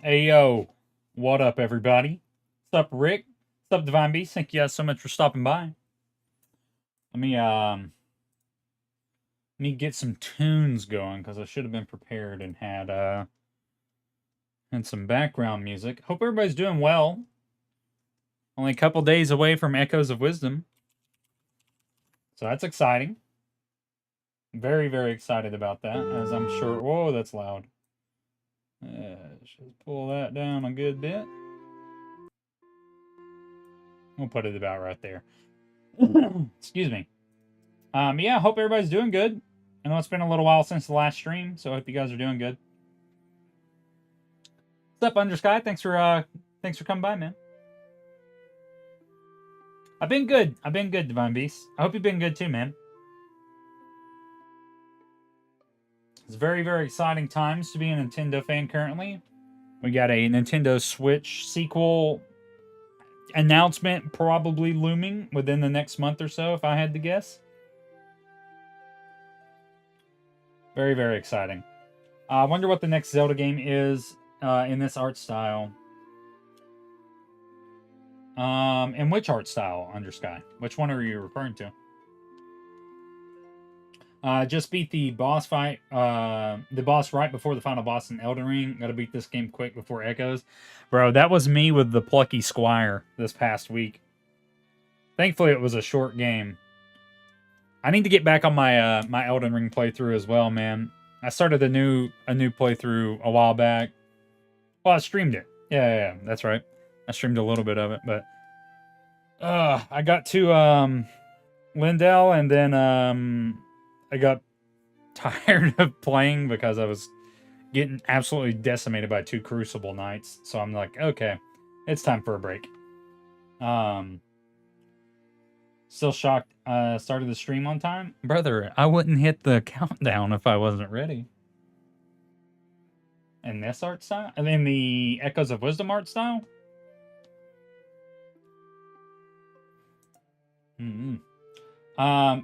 Hey yo, what up everybody? What's up Rick? What's up Divine Beast? Thank you guys so much for stopping by. Let me get some tunes going because I should have been prepared and had some background music. Hope everybody's doing well. Only a couple days away from Echoes of Wisdom. So that's exciting. Very, very excited about that, as I'm sure. Whoa, that's loud. Should pull that down a good bit. We'll put it about right there. Excuse me. Yeah, hope everybody's doing good. I know it's been a little while since the last stream, so I hope you guys are doing good. What's up, Undersky? Thanks for coming by, man. I've been good. I've been good, Divine Beast. I hope you've been good too, man. It's very, very exciting times to be a Nintendo fan currently. We got a Nintendo Switch sequel announcement probably looming within the next month or so, if I had to guess. Very, very exciting. I wonder what the next Zelda game is in this art style. And which art style, Undersky? Which one are you referring to? Just beat the boss fight, the boss right before the final boss in Elden Ring. Gotta beat this game quick before Echoes. Bro, that was me with the Plucky Squire this past week. Thankfully, it was a short game. I need to get back on my my Elden Ring playthrough as well, man. I started a new playthrough a while back. Well, I streamed it. Yeah, that's right. I streamed a little bit of it, but I got to Lindell, and then I got tired of playing because I was getting absolutely decimated by 2 Crucible Knights. So I'm like, okay, it's time for a break. Still shocked. Started the stream on time, brother. I wouldn't hit the countdown if I wasn't ready. In this art style, and in the Echoes of Wisdom art style.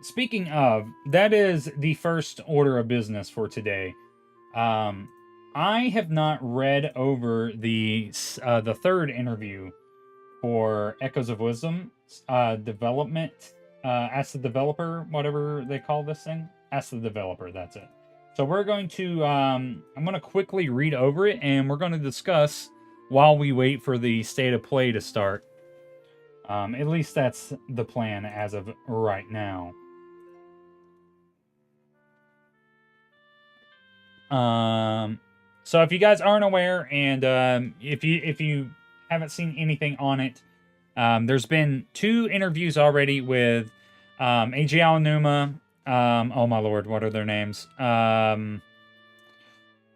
Speaking of, that is the first order of business for today. I have not read over the third interview for Echoes of Wisdom development. Ask the developer, whatever they call this thing. Ask the developer. That's it. So we're going to I'm going to quickly read over it, and we're going to discuss while we wait for the state of play to start. At least that's the plan as of right now. So if you guys aren't aware, and if you haven't seen anything on it, there's been 2 interviews already with AJ Aonuma. Oh my lord, what are their names?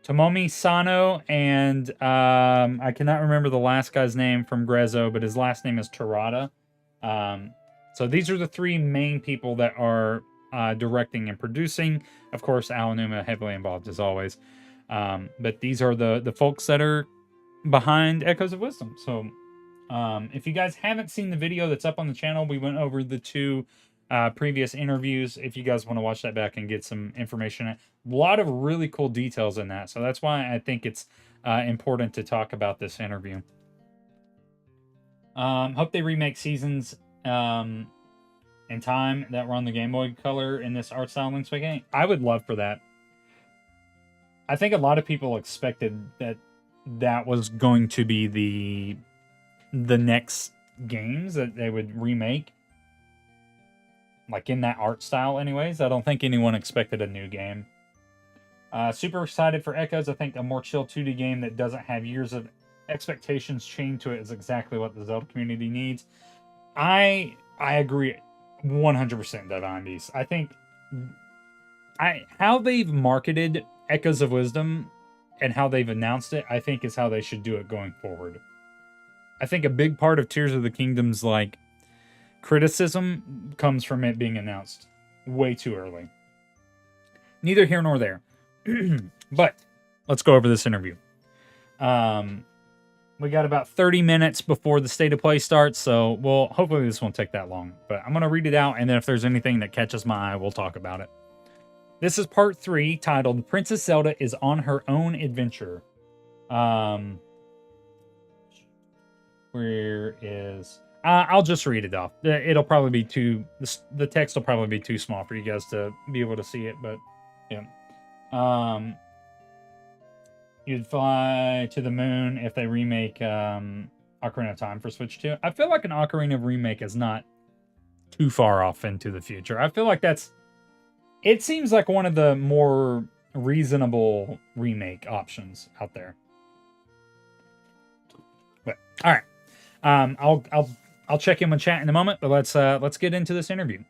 Tomomi Sano, and I cannot remember the last guy's name from Grezzo, but his last name is Terada. So these are the 3 main people that are directing and producing. Of course, Aonuma heavily involved as always. But these are the folks that are behind Echoes of Wisdom. So if you guys haven't seen the video that's up on the channel, we went over the 2 previous interviews. If you guys want to watch that back and get some information, a lot of really cool details in that. So that's why I think it's important to talk about this interview. Hope they remake seasons in time that were on the Game Boy Color in this art style Link's Awakening. I would love for that. I think a lot of people expected that was going to be the next games that they would remake, like in that art style anyways. I don't think anyone expected a new game. Super excited for Echoes. I think a more chill 2D game that doesn't have years of expectations chained to it is exactly what the Zelda community needs. I agree 100%, Divine Beast. I think how they've marketed Echoes of Wisdom and how they've announced it, I think is how they should do it going forward. I think a big part of Tears of the Kingdom's like criticism comes from it being announced way too early. Neither here nor there. But let's go over this interview. We got about 30 minutes before the state of play starts, so hopefully this won't take that long. But I'm going to read it out, and then if there's anything that catches my eye, we'll talk about it. This is part 3, titled Princess Zelda is on her own adventure. Where is... I'll just read it off. It'll probably be too... The text will probably be too small for you guys to be able to see it, but yeah. You'd fly to the moon if they remake Ocarina of Time for Switch 2. I feel like an Ocarina of remake is not too far off into the future. I feel like that's... It seems like one of the more reasonable remake options out there. But all right, I'll check in with chat in a moment. But let's get into this interview.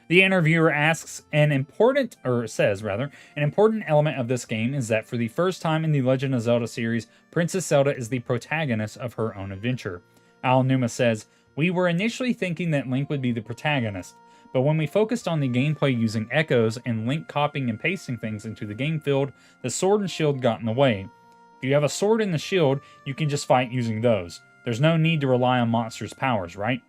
The interviewer asks an important element of this game is that for the first time in the Legend of Zelda series, Princess Zelda is the protagonist of her own adventure. Aonuma says, "We were initially thinking that Link would be the protagonist, but when we focused on the gameplay using echoes and Link copying and pasting things into the game field, the sword and shield got in the way. If you have a sword and the shield, you can just fight using those. There's no need to rely on monsters' powers, right?"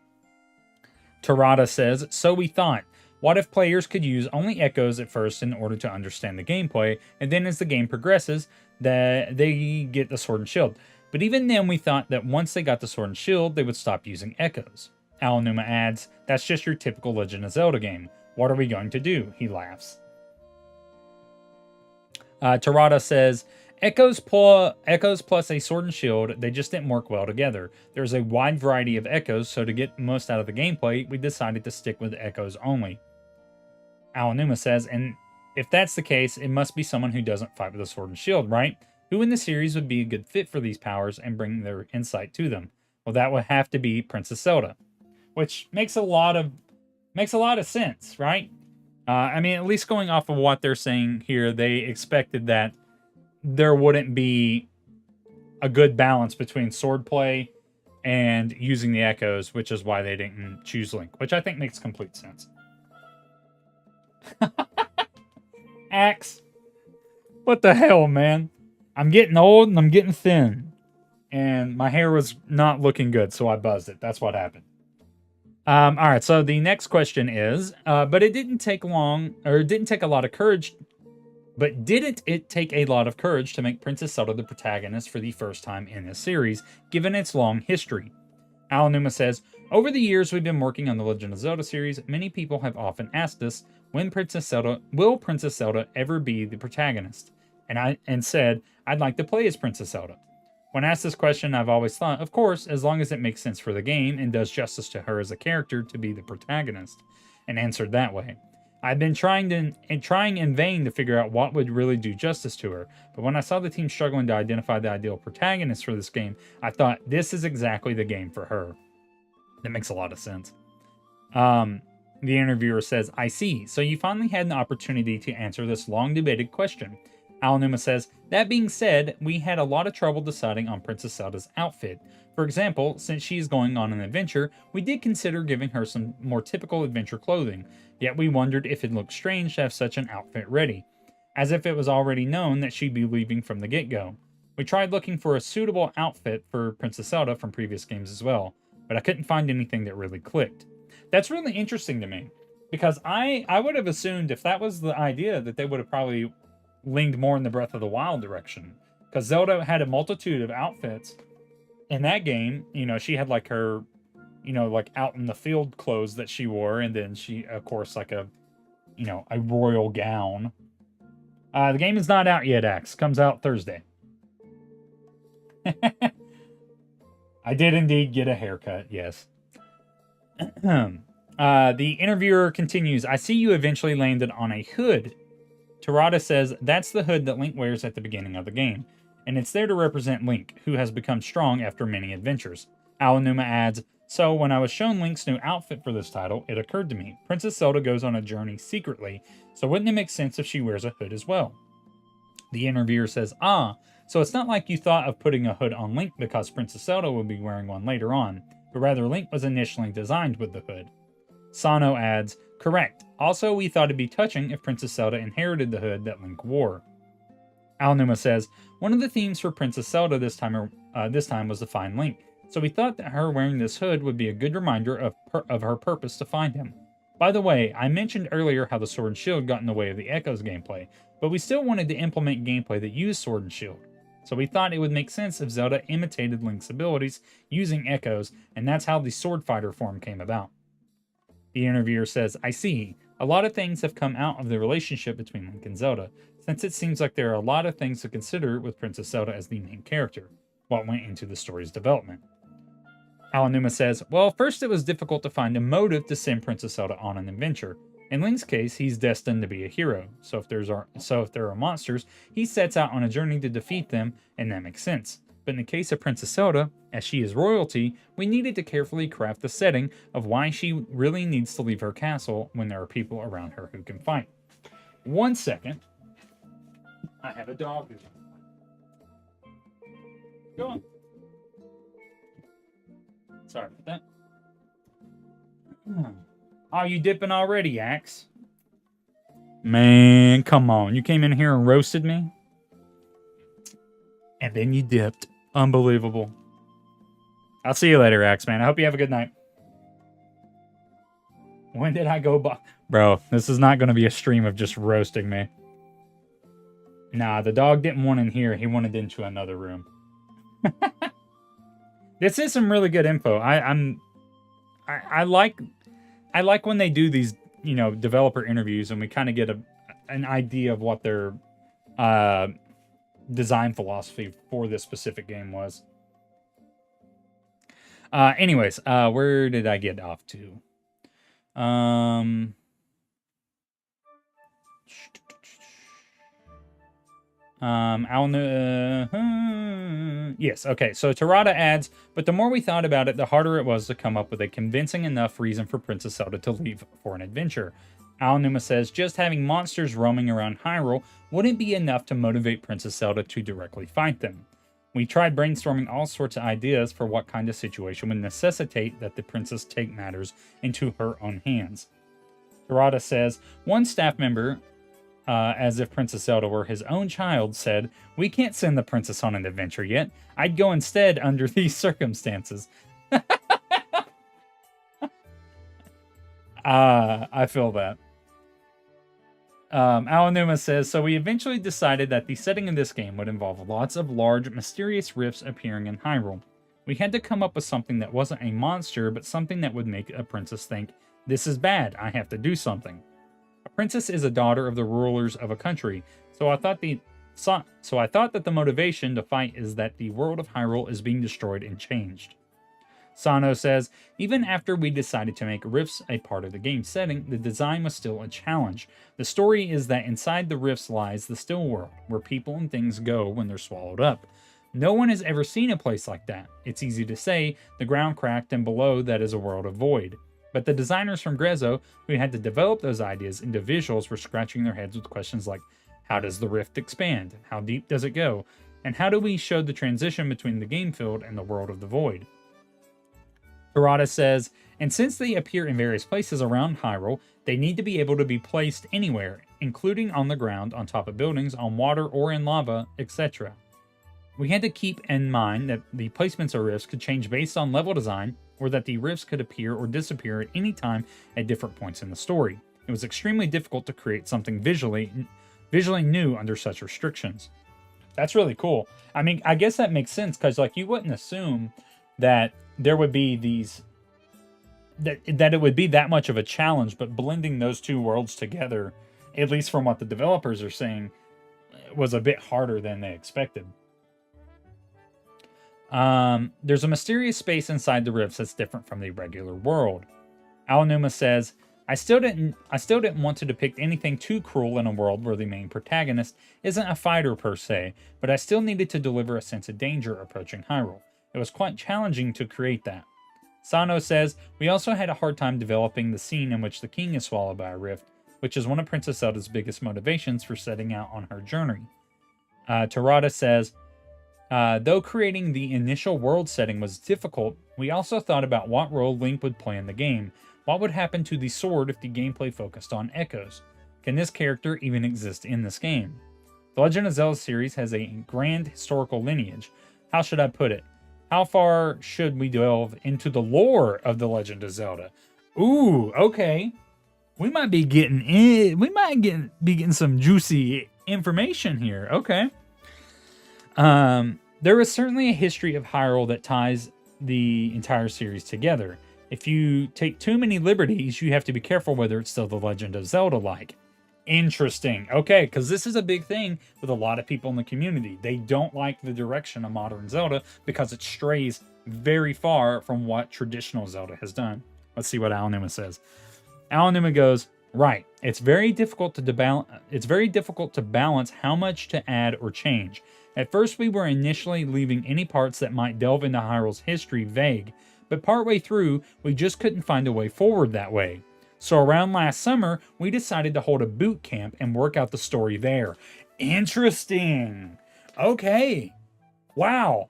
Terada says, "So we thought. What if players could use only echoes at first in order to understand the gameplay, and then as the game progresses, they get the sword and shield? But even then we thought that once they got the sword and shield, they would stop using echoes." Aonuma adds, "That's just your typical Legend of Zelda game. What are we going to do?" He laughs. Terada says, Echoes plus a sword and shield, they just didn't work well together. There's a wide variety of echoes, so to get most out of the gameplay, we decided to stick with echoes only." Aonuma says, "And if that's the case, it must be someone who doesn't fight with a sword and shield, right? Who in the series would be a good fit for these powers and bring their insight to them? Well, that would have to be Princess Zelda." Which makes a lot of sense, right? I mean, at least going off of what they're saying here, they expected that there wouldn't be a good balance between swordplay and using the echoes, which is why they didn't choose Link, which I think makes complete sense. Axe. What the hell, man? I'm getting old and I'm getting thin. And my hair was not looking good, so I buzzed it. That's what happened. All right, so the next question is, but it didn't take long, or it didn't take a lot of courage. But didn't it take a lot of courage to make Princess Zelda the protagonist for the first time in this series, given its long history? Aonuma says, "Over the years we've been working on the Legend of Zelda series, many people have often asked us, will Princess Zelda ever be the protagonist? And said, I'd like to play as Princess Zelda. When asked this question, I've always thought, of course, as long as it makes sense for the game and does justice to her as a character to be the protagonist, and answered that way. I've been trying in vain to figure out what would really do justice to her, but when I saw the team struggling to identify the ideal protagonist for this game, I thought this is exactly the game for her." That makes a lot of sense. The interviewer says, "I see, so you finally had an opportunity to answer this long debated question." Aonuma says, "That being said, we had a lot of trouble deciding on Princess Zelda's outfit. For example, since she is going on an adventure, we did consider giving her some more typical adventure clothing, yet we wondered if it looked strange to have such an outfit ready, as if it was already known that she'd be leaving from the get-go. We tried looking for a suitable outfit for Princess Zelda from previous games as well, but I couldn't find anything that really clicked." That's really interesting to me, because I would have assumed if that was the idea that they would have probably leaned more in the Breath of the Wild direction, because Zelda had a multitude of outfits in that game. You know, she had like her, you know, like out in the field clothes that she wore, and then she, of course, like a, you know, a royal gown. The game is not out yet, Axe. Comes out Thursday. I did indeed get a haircut, yes. The interviewer continues, "I see you eventually landed on a hood." Terada says, "That's the hood that Link wears at the beginning of the game, and it's there to represent Link, who has become strong after many adventures." Aonuma adds, "So when I was shown Link's new outfit for this title, it occurred to me, Princess Zelda goes on a journey secretly, so wouldn't it make sense if she wears a hood as well?" The interviewer says, so it's not like you thought of putting a hood on Link because Princess Zelda will be wearing one later on, but rather Link was initially designed with the hood." Sano adds, "Correct. Also, we thought it'd be touching if Princess Zelda inherited the hood that Link wore." Aonuma says, "One of the themes for Princess Zelda this time was to find Link, so we thought that her wearing this hood would be a good reminder of her purpose to find him. By the way, I mentioned earlier how the Sword and Shield got in the way of the Echoes gameplay, but we still wanted to implement gameplay that used Sword and Shield. So we thought it would make sense if Zelda imitated Link's abilities using echoes, and that's how the sword fighter form came about. The interviewer says, I see. A lot of things have come out of the relationship between Link and Zelda, since it seems like there are a lot of things to consider with Princess Zelda as the main character. What went into the story's development? Aonuma says, well, first it was difficult to find a motive to send Princess Zelda on an adventure. In Link's case, he's destined to be a hero, so if there are monsters, he sets out on a journey to defeat them, and that makes sense. But in the case of Princess Zelda, as she is royalty, we needed to carefully craft the setting of why she really needs to leave her castle when there are people around her who can fight. 1 second. I have a dog. Go on. Sorry about that. Oh, you dipping already, Axe? Man, come on. You came in here and roasted me? And then you dipped. Unbelievable. I'll see you later, Axe, man. I hope you have a good night. When did I go by? Bro, this is not going to be a stream of just roasting me. Nah, the dog didn't want in here. He wanted into another room. This is some really good info. I like when they do these, developer interviews and we kind of get an idea of what their design philosophy for this specific game was. Anyways, where did I get off to? Yes, okay, so Terada adds, but the more we thought about it, the harder it was to come up with a convincing enough reason for Princess Zelda to leave for an adventure. Aonuma says, just having monsters roaming around Hyrule wouldn't be enough to motivate Princess Zelda to directly fight them. We tried brainstorming all sorts of ideas for what kind of situation would necessitate that the princess take matters into her own hands. Terada says, one staff member, as if Princess Zelda were his own child, said, we can't send the princess on an adventure yet. I'd go instead under these circumstances. I feel that. Aonuma says, so we eventually decided that the setting of this game would involve lots of large, mysterious rifts appearing in Hyrule. We had to come up with something that wasn't a monster, but something that would make a princess think, this is bad, I have to do something. A princess is a daughter of the rulers of a country, so I thought that the motivation to fight is that the world of Hyrule is being destroyed and changed. Sano says, even after we decided to make rifts a part of the game setting, the design was still a challenge. The story is that inside the rifts lies the still world, where people and things go when they're swallowed up. No one has ever seen a place like that. It's easy to say, the ground cracked and below that is a world of void. But the designers from Grezzo, who had to develop those ideas into visuals, were scratching their heads with questions like, how does the rift expand? How deep does it go? And how do we show the transition between the game field and the world of the void? Terada says, and since they appear in various places around Hyrule, they need to be able to be placed anywhere, including on the ground, on top of buildings, on water, or in lava, etc. We had to keep in mind that the placements of rifts could change based on level design, or that the rifts could appear or disappear at any time at different points in the story. It was extremely difficult to create something visually new under such restrictions. That's really cool. I mean, I guess that makes sense, because you wouldn't assume that there would be these, that it would be that much of a challenge, but blending those two worlds together, at least from what the developers are saying, was a bit harder than they expected. There's a mysterious space inside the rifts that's different from the regular world. Aonuma says, I still didn't want to depict anything too cruel in a world where the main protagonist isn't a fighter per se, but I still needed to deliver a sense of danger approaching Hyrule. It was quite challenging to create that. Sano says, we also had a hard time developing the scene in which the king is swallowed by a rift, which is one of Princess Zelda's biggest motivations for setting out on her journey. Terada says, though creating the initial world setting was difficult, we also thought about what role Link would play in the game. What would happen to the sword if the gameplay focused on echoes? Can this character even exist in this game? The Legend of Zelda series has a grand historical lineage. How should I put it? How far should we delve into the lore of The Legend of Zelda? Ooh, okay. We might be getting in. We might be getting some juicy information here. Okay. There is certainly a history of Hyrule that ties the entire series together. If you take too many liberties, you have to be careful whether it's still the Legend of Zelda like. Interesting. Okay, because this is a big thing with a lot of people in the community. They don't like the direction of modern Zelda because it strays very far from what traditional Zelda has done. Let's see what Aonuma says. Aonuma goes, right. It's very difficult to balance how much to add or change. At first, we were initially leaving any parts that might delve into Hyrule's history vague, but partway through, we just couldn't find a way forward that way. So around last summer, we decided to hold a boot camp and work out the story there. Interesting. Okay. Wow.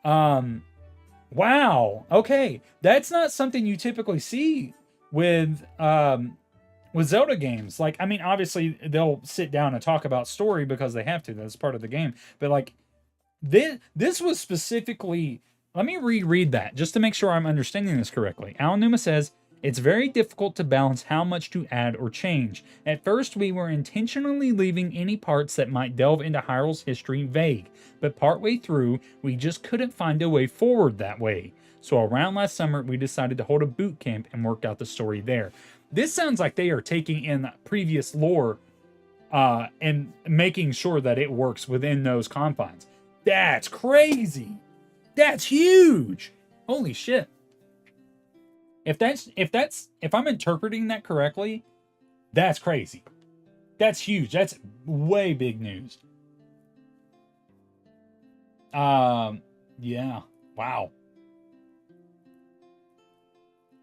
Wow. Okay. That's not something you typically see with Zelda games. Like, I mean, obviously they'll sit down and talk about story because they have to. That's part of the game. But like this was specifically, let me reread that just to make sure I'm understanding this correctly. Aonuma says, it's very difficult to balance how much to add or change. At first, we were intentionally leaving any parts that might delve into Hyrule's history vague, but partway through, we just couldn't find a way forward that way. So around last summer, we decided to hold a boot camp and work out the story there. This sounds like they are taking in previous lore and making sure that it works within those confines. That's crazy. That's huge. Holy shit. If I'm interpreting that correctly, that's crazy. That's huge. That's way big news. Yeah. Wow.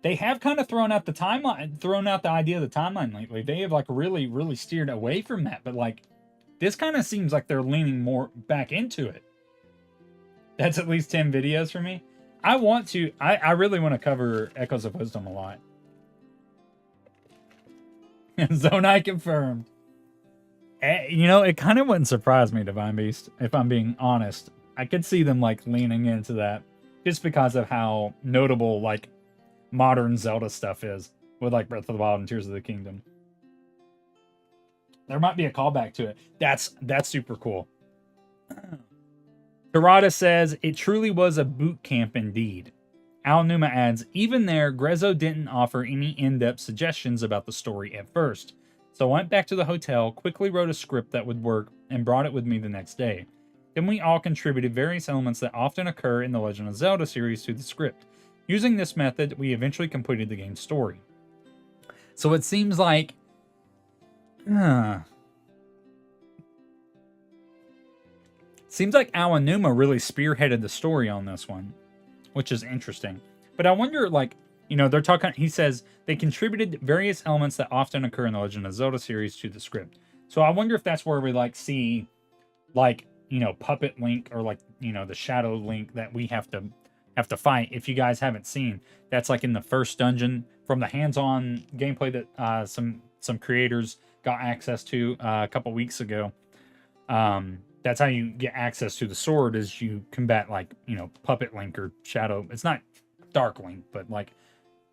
They have kind of thrown out the idea of the timeline lately. They have like really, really steered away from that. But like, this kind of seems like they're leaning more back into it. That's at least 10 videos for me. I really want to cover Echoes of Wisdom a lot. Zonai confirmed. You know, it kind of wouldn't surprise me, Divine Beast, if I'm being honest. I could see them like leaning into that just because of how notable like modern Zelda stuff is with like Breath of the Wild and Tears of the Kingdom. There might be a callback to it. That's super cool. Karada says, it truly was a boot camp indeed. Aonuma adds, even there, Grezzo didn't offer any in-depth suggestions about the story at first. So I went back to the hotel, quickly wrote a script that would work, and brought it with me the next day. Then we all contributed various elements that often occur in the Legend of Zelda series to the script. Using this method, we eventually completed the game's story. So it seems like... Seems like Aonuma really spearheaded the story on this one, which is interesting. But I wonder, like, you know, they're talking, he says, they contributed various elements that often occur in the Legend of Zelda series to the script. So I wonder if that's where we, like, see, like, you know, Puppet Link or, like, you know, the Shadow Link that we have to fight. If you guys haven't seen, that's, like, in the first dungeon from the hands-on gameplay that some creators got access to a couple weeks ago. That's how you get access to the sword, is you combat, like, you know, Puppet Link or Shadow. It's not Dark Link, but, like,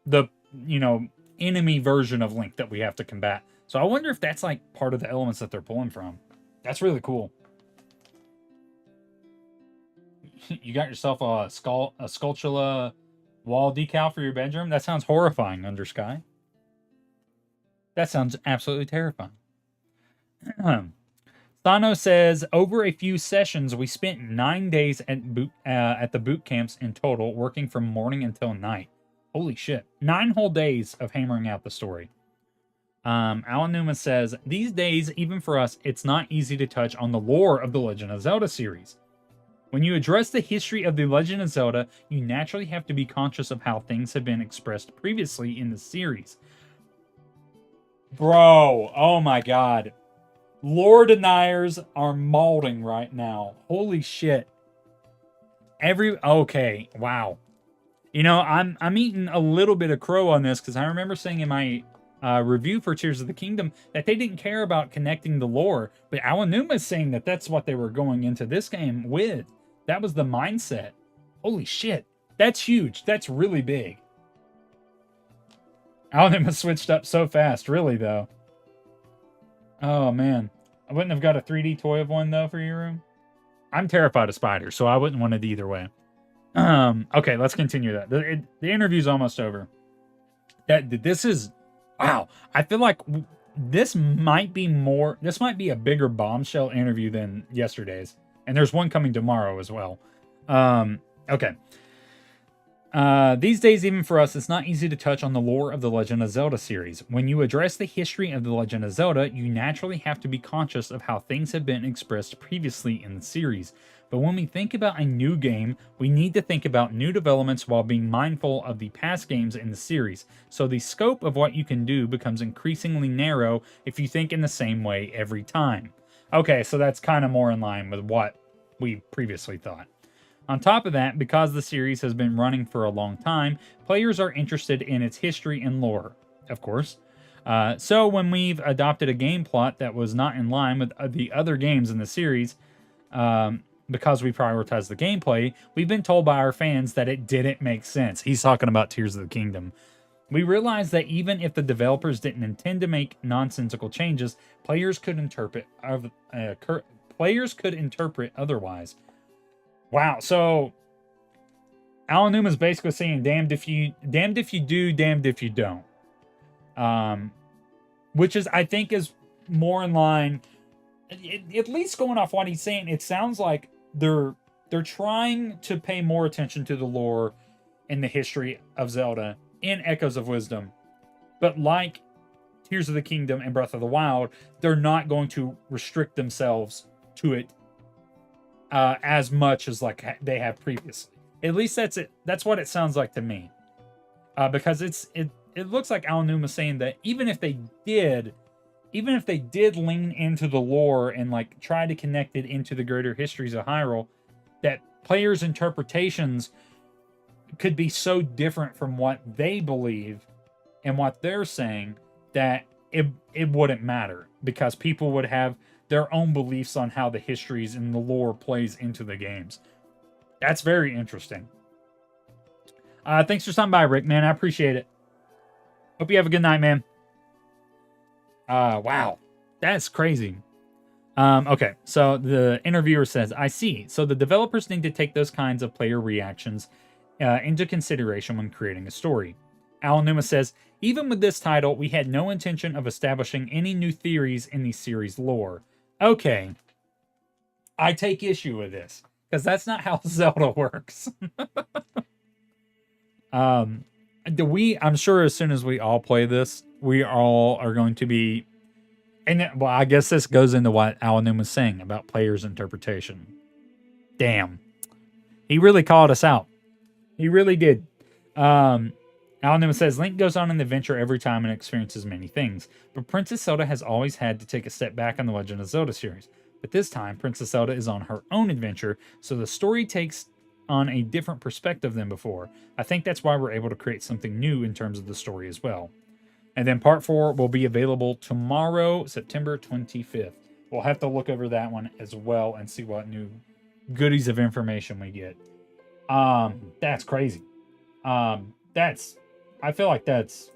the, you know, enemy version of Link that we have to combat. So I wonder if that's, like, part of the elements that they're pulling from. That's really cool. You got yourself a Skulltula wall decal for your bedroom? That sounds horrifying, Undersky. That sounds absolutely terrifying. Sano says, over a few sessions, we spent 9 days at the boot camps in total, working from morning until night. Holy shit. 9 whole days of hammering out the story. Aonuma says, these days, even for us, it's not easy to touch on the lore of the Legend of Zelda series. When you address the history of the Legend of Zelda, you naturally have to be conscious of how things have been expressed previously in the series. Bro, oh my god. Lore deniers are molding right now. Holy shit. Okay, wow. You know, I'm eating a little bit of crow on this because I remember saying in my review for Tears of the Kingdom that they didn't care about connecting the lore, but Aonuma is saying that that's what they were going into this game with. That was the mindset. Holy shit. That's huge. That's really big. Aonuma switched up so fast, really, though. Oh, man. I wouldn't have got a 3D toy of one, though, for your room. I'm terrified of spiders, so I wouldn't want it either way. Okay, let's continue that. The interview's almost over. This is wow. I feel like this might be more. This might be a bigger bombshell interview than yesterday's, and there's one coming tomorrow as well. Okay. These days, even for us, it's not easy to touch on the lore of the Legend of Zelda series. When you address the history of the Legend of Zelda, you naturally have to be conscious of how things have been expressed previously in the series. But when we think about a new game, we need to think about new developments while being mindful of the past games in the series. So the scope of what you can do becomes increasingly narrow if you think in the same way every time. Okay, so that's kind of more in line with what we previously thought. On top of that, because the series has been running for a long time, players are interested in its history and lore, of course. So when we've adopted a game plot that was not in line with the other games in the series, because we prioritize the gameplay, we've been told by our fans that it didn't make sense. He's talking about Tears of the Kingdom. We realized that even if the developers didn't intend to make nonsensical changes, players could interpret otherwise. Wow, so Alan Newman's basically saying, damned if you do, damned if you don't. Which is, I think, is more in line, at least going off what he's saying. It sounds like they're trying to pay more attention to the lore and the history of Zelda in Echoes of Wisdom, but like Tears of the Kingdom and Breath of the Wild, they're not going to restrict themselves to it as much as like they have previously. At least that's it. That's what it sounds like to me. Because it looks like Alan Newman saying that even if they did lean into the lore and like try to connect it into the greater histories of Hyrule, that players' interpretations could be so different from what they believe and what they're saying that it wouldn't matter, because people would have their own beliefs on how the histories and the lore plays into the games. That's very interesting. Thanks for stopping by, Rick, man. I appreciate it. Hope you have a good night, man. Wow. That's crazy. Okay, so the interviewer says, I see. So the developers need to take those kinds of player reactions into consideration when creating a story. Alan Numa says, even with this title, we had no intention of establishing any new theories in the series lore. Okay, I take issue with this, because that's not how Zelda works. I'm sure as soon as we all play this, we all are going to be, and well, I guess this goes into what Alan Newman was saying about players' interpretation. Damn. He really called us out. He really did. Alan Newman says, Link goes on an adventure every time and experiences many things, but Princess Zelda has always had to take a step back on the Legend of Zelda series. But this time, Princess Zelda is on her own adventure, so the story takes on a different perspective than before. I think that's why we're able to create something new in terms of the story as well. And then part 4 will be available tomorrow, September 25th. We'll have to look over that one as well and see what new goodies of information we get. That's crazy. I feel like there's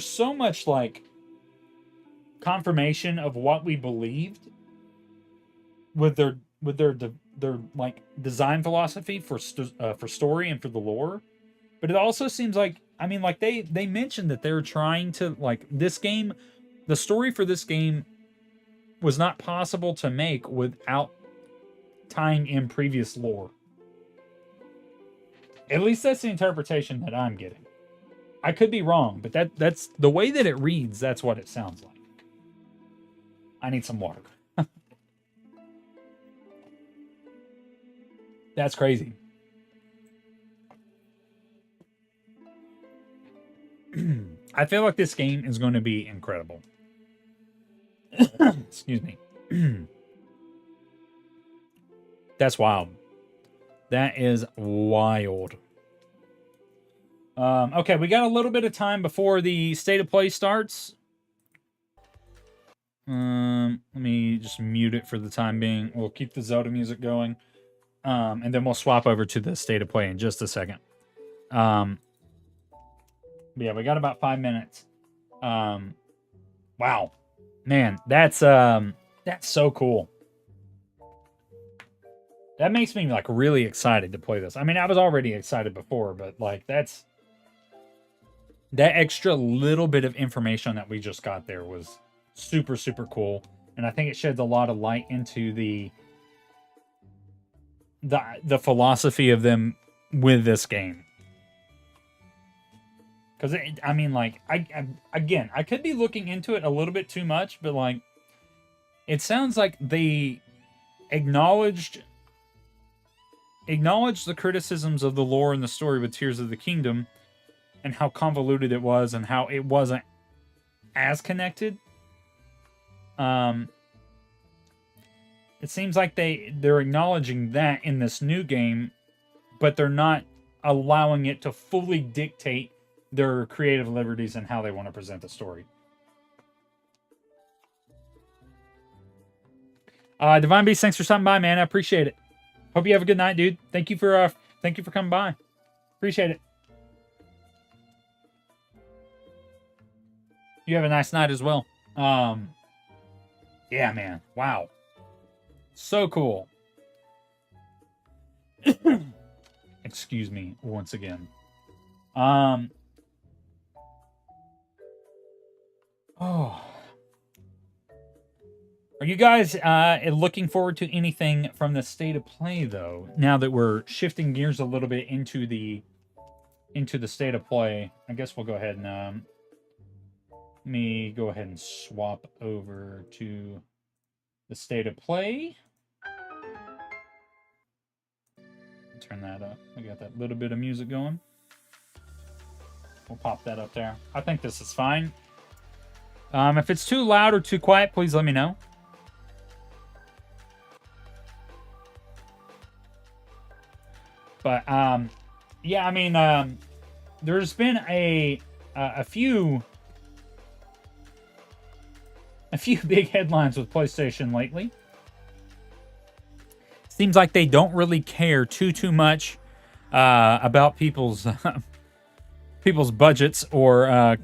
so much like confirmation of what we believed with their like design philosophy for story and for the lore. But it also seems like, I mean, like they mentioned that they're trying to, like, this game, the story for this game was not possible to make without tying in previous lore. At least that's the interpretation that I'm getting. I could be wrong, but that's the way that it reads. That's what it sounds like. I need some water. That's crazy. I feel like this game is going to be incredible. Excuse me. That's wild. That is wild. Okay, we got a little bit of time before the state of play starts. Let me just mute it for the time being. We'll keep the Zelda music going. And then we'll swap over to the state of play in just a second. Yeah, we got about 5 minutes. Wow. Man, that's so cool. That makes me like really excited to play this. I mean, I was already excited before, but like that extra little bit of information that we just got there was super, super cool. And I think it sheds a lot of light into the philosophy of them with this game. Because I mean, like, again, I could be looking into it a little bit too much, but like, it sounds like they acknowledged the criticisms of the lore and the story with Tears of the Kingdom, and how convoluted it was, and how it wasn't as connected. It seems like they're acknowledging that in this new game, but they're not allowing it to fully dictate their creative liberties and how they want to present the story. Divine Beast, thanks for stopping by, man. I appreciate it. Hope you have a good night, dude. Thank you for coming by. Appreciate it. You have a nice night as well. Yeah, man. Wow. So cool. Excuse me once again. Oh. Are you guys looking forward to anything from the state of play, though? Now that we're shifting gears a little bit into the state of play, I guess we'll go ahead and let me go ahead and swap over to the state of play. Turn that up. We got that little bit of music going. We'll pop that up there. I think this is fine. If it's too loud or too quiet, please let me know. But yeah, I mean, there's been a few big headlines with PlayStation lately. Seems like they don't really care too much about people's budgets or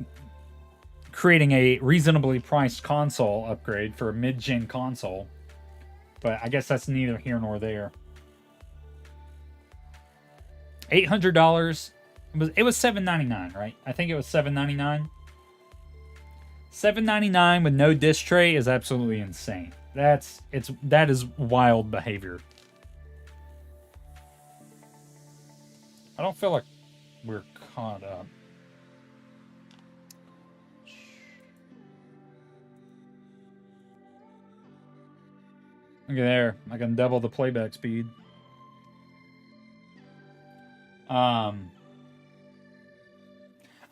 creating a reasonably priced console upgrade for a mid-gen console. But I guess that's neither here nor there. $800. It was $799, right? I think it was $799. $799 with no disc tray is absolutely insane. That is wild behavior. I don't feel like we're caught up. Look at there. I can double the playback speed. I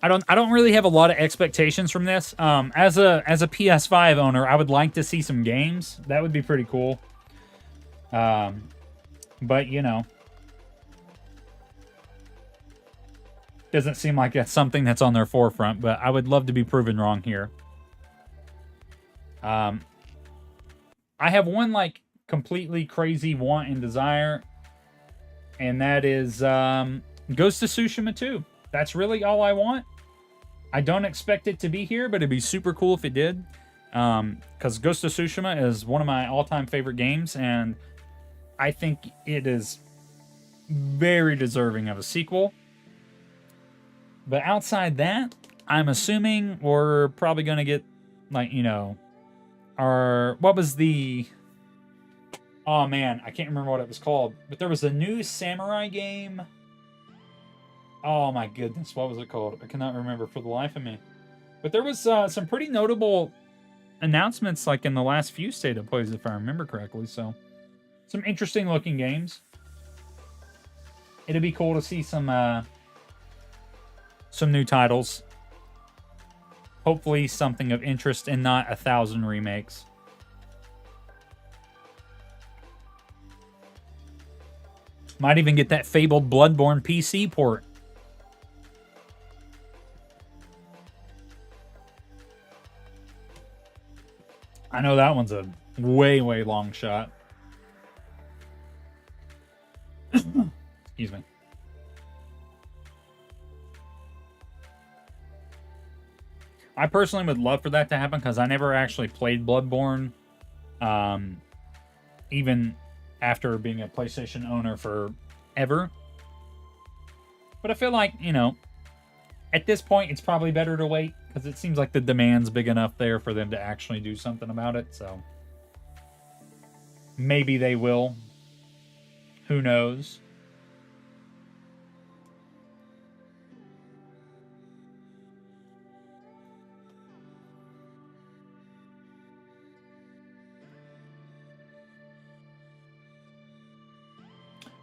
don't really have a lot of expectations from this. As a PS5 owner, I would like to see some games. That would be pretty cool. But you know, doesn't seem like that's something that's on their forefront. But I would love to be proven wrong here. I have one like completely crazy want and desire, and that is Ghost of Tsushima 2. That's really all I want. I don't expect it to be here, but it'd be super cool if it did. Because Ghost of Tsushima is one of my all-time favorite games, and I think it is very deserving of a sequel. But outside that, I'm assuming we're probably going to get, like, you know, what was the... Oh, man, I can't remember what it was called. But there was a new samurai game... Oh my goodness, what was it called? I cannot remember for the life of me. But there was some pretty notable announcements like in the last few State of Plays, if I remember correctly. So, some interesting looking games. It'd be cool to see some new titles. Hopefully something of interest and not 1,000 remakes. Might even get that fabled Bloodborne PC port. I know that one's a way long shot. Excuse me. I personally would love for that to happen because I never actually played Bloodborne. Even after being a PlayStation owner forever. But I feel like, you know, at this point, it's probably better to wait because it seems like the demand's big enough there for them to actually do something about it. So maybe they will. Who knows?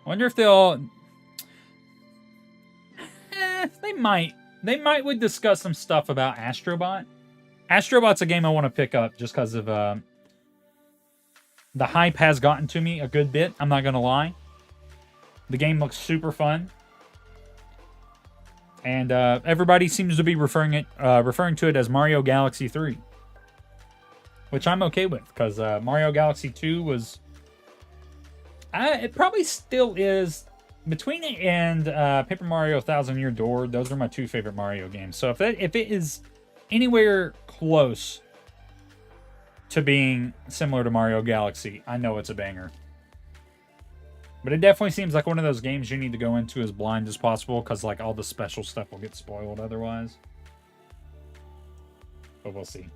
Wonder if they'll... They might would discuss some stuff about Astrobot. Astrobot's a game I want to pick up just because of the hype has gotten to me a good bit. I'm not gonna lie. The game looks super fun, and everybody seems to be referring to it as Mario Galaxy 3, which I'm okay with because Mario Galaxy 2 was. It probably still is. Between it and Paper Mario Thousand Year Door, those are my two favorite Mario games. So if it is anywhere close to being similar to Mario Galaxy, I know it's a banger. But it definitely seems like one of those games you need to go into as blind as possible because like all the special stuff will get spoiled otherwise. But we'll see.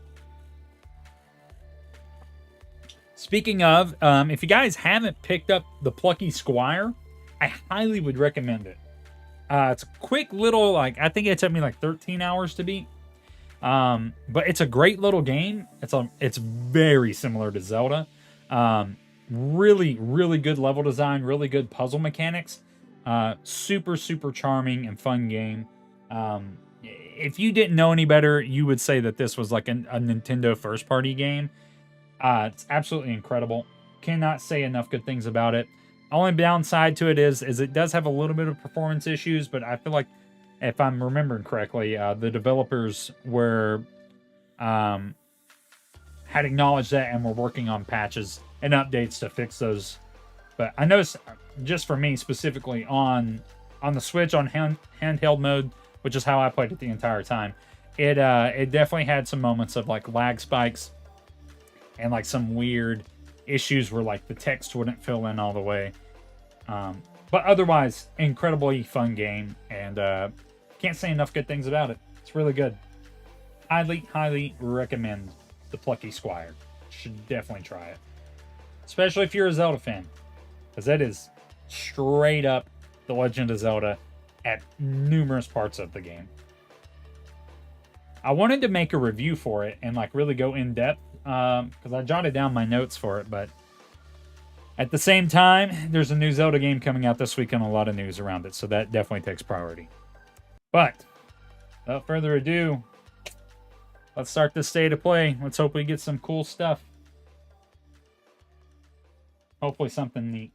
Speaking of, if you guys haven't picked up The Plucky Squire, I highly would recommend it. It's a quick little, like, I think it took me like 13 hours to beat. But it's a great little game. It's very similar to Zelda. Really, really good level design, really good puzzle mechanics. Super, super charming and fun game. If you didn't know any better, you would say that this was like a Nintendo first-party game. It's absolutely incredible. Cannot say enough good things about it. Only downside to it is it does have a little bit of performance issues, but I feel like, if I'm remembering correctly, the developers were had acknowledged that and were working on patches and updates to fix those. But I noticed, just for me specifically, on the Switch, on handheld mode, which is how I played it the entire time, it definitely had some moments of like lag spikes and like some weird issues where like the text wouldn't fill in all the way. But otherwise, incredibly fun game, and can't say enough good things about it. It's really good. Highly, highly recommend The Plucky Squire. Should definitely try it. Especially if you're a Zelda fan. Because that is straight up The Legend of Zelda at numerous parts of the game. I wanted to make a review for it and like really go in depth. Because I jotted down my notes for it, but at the same time, there's a new Zelda game coming out this week and a lot of news around it, so that definitely takes priority. But without further ado, let's start this state of play. Let's hope we get some cool stuff. Hopefully something neat.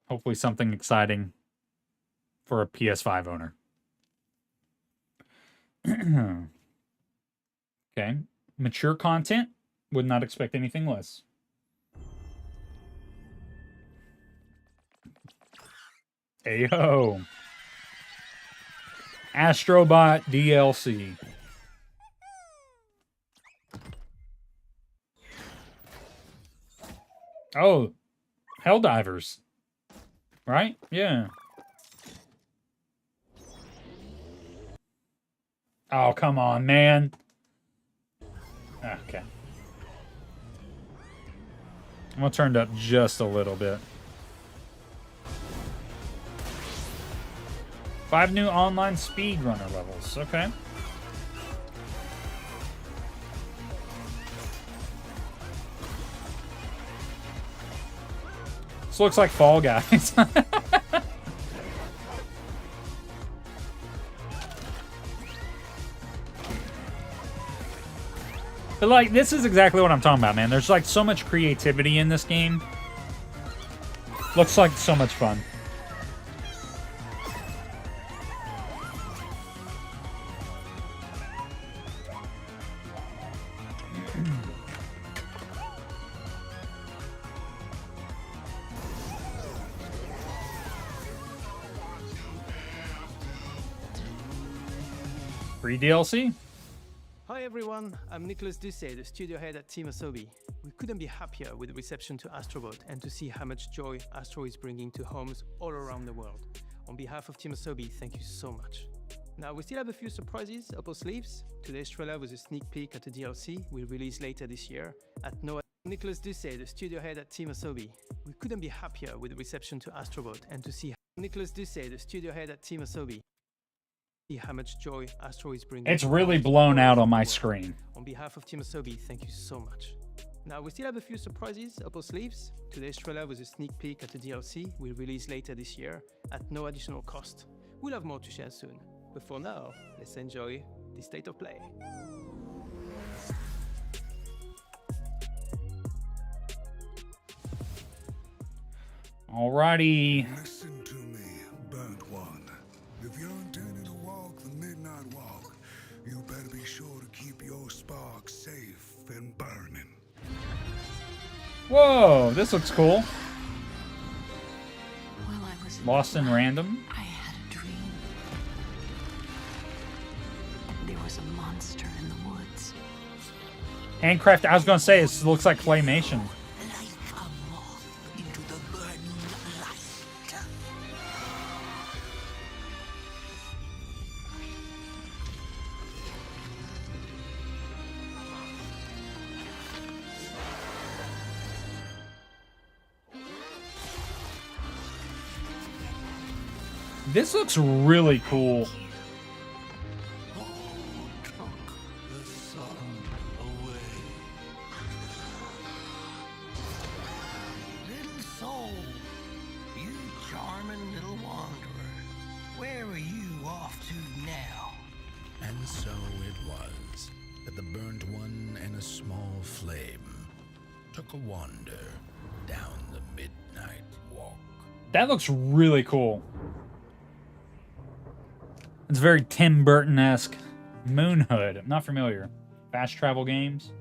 Hopefully something exciting for a PS5 owner. Okay. Mature content. Would not expect anything less. Ayo. Astrobot DLC. Oh, Helldivers. Right? Yeah. Oh, come on, man. Okay. I'm gonna turn it up just a little bit. 5 new online speedrunner levels. Okay. This looks like Fall Guys. But, like, this is exactly what I'm talking about, man. There's, like, so much creativity in this game. Looks like so much fun. Free DLC? Hi everyone, I'm Nicholas Doucet, the studio head at Team Asobi. We couldn't be happier with the reception to Astrobot and to see how much joy Astro is bringing to homes all around the world. On behalf of Team Asobi, thank you so much. Now, we still have a few surprises up our sleeves. Today's trailer was a sneak peek at a DLC we'll release later this year. At no Nicholas Ducey, the studio head at Team Asobi. We couldn't be happier with the reception to Astrobot and to see Nicholas Ducey, the studio head at Team Asobi. See how much joy Astro is bringing. It's really blown out on my screen. On behalf of Team Asobi, thank you so much. Now, we still have a few surprises up our sleeves. Today's trailer was a sneak peek at a DLC we'll release later this year at no additional cost. We'll have more to share soon. But for now, let's enjoy the state of play. Alrighty. Listen to me, burnt one. If you're intending to walk the midnight walk, you better be sure to keep your spark safe and burning. Whoa, this looks cool. While I was Lost in Random. I had a dream. There was a monster in the woods. Handcraft, I was gonna say, it looks like claymation. Like a moth into the burning light. This looks really cool. The sun away. Little soul, you charming little wanderer, where are you off to now? And so it was that the burnt one and a small flame took a wander down the midnight walk. That looks really cool. It's very Tim Burton-esque. Moonhood. I'm not familiar. Fast travel games.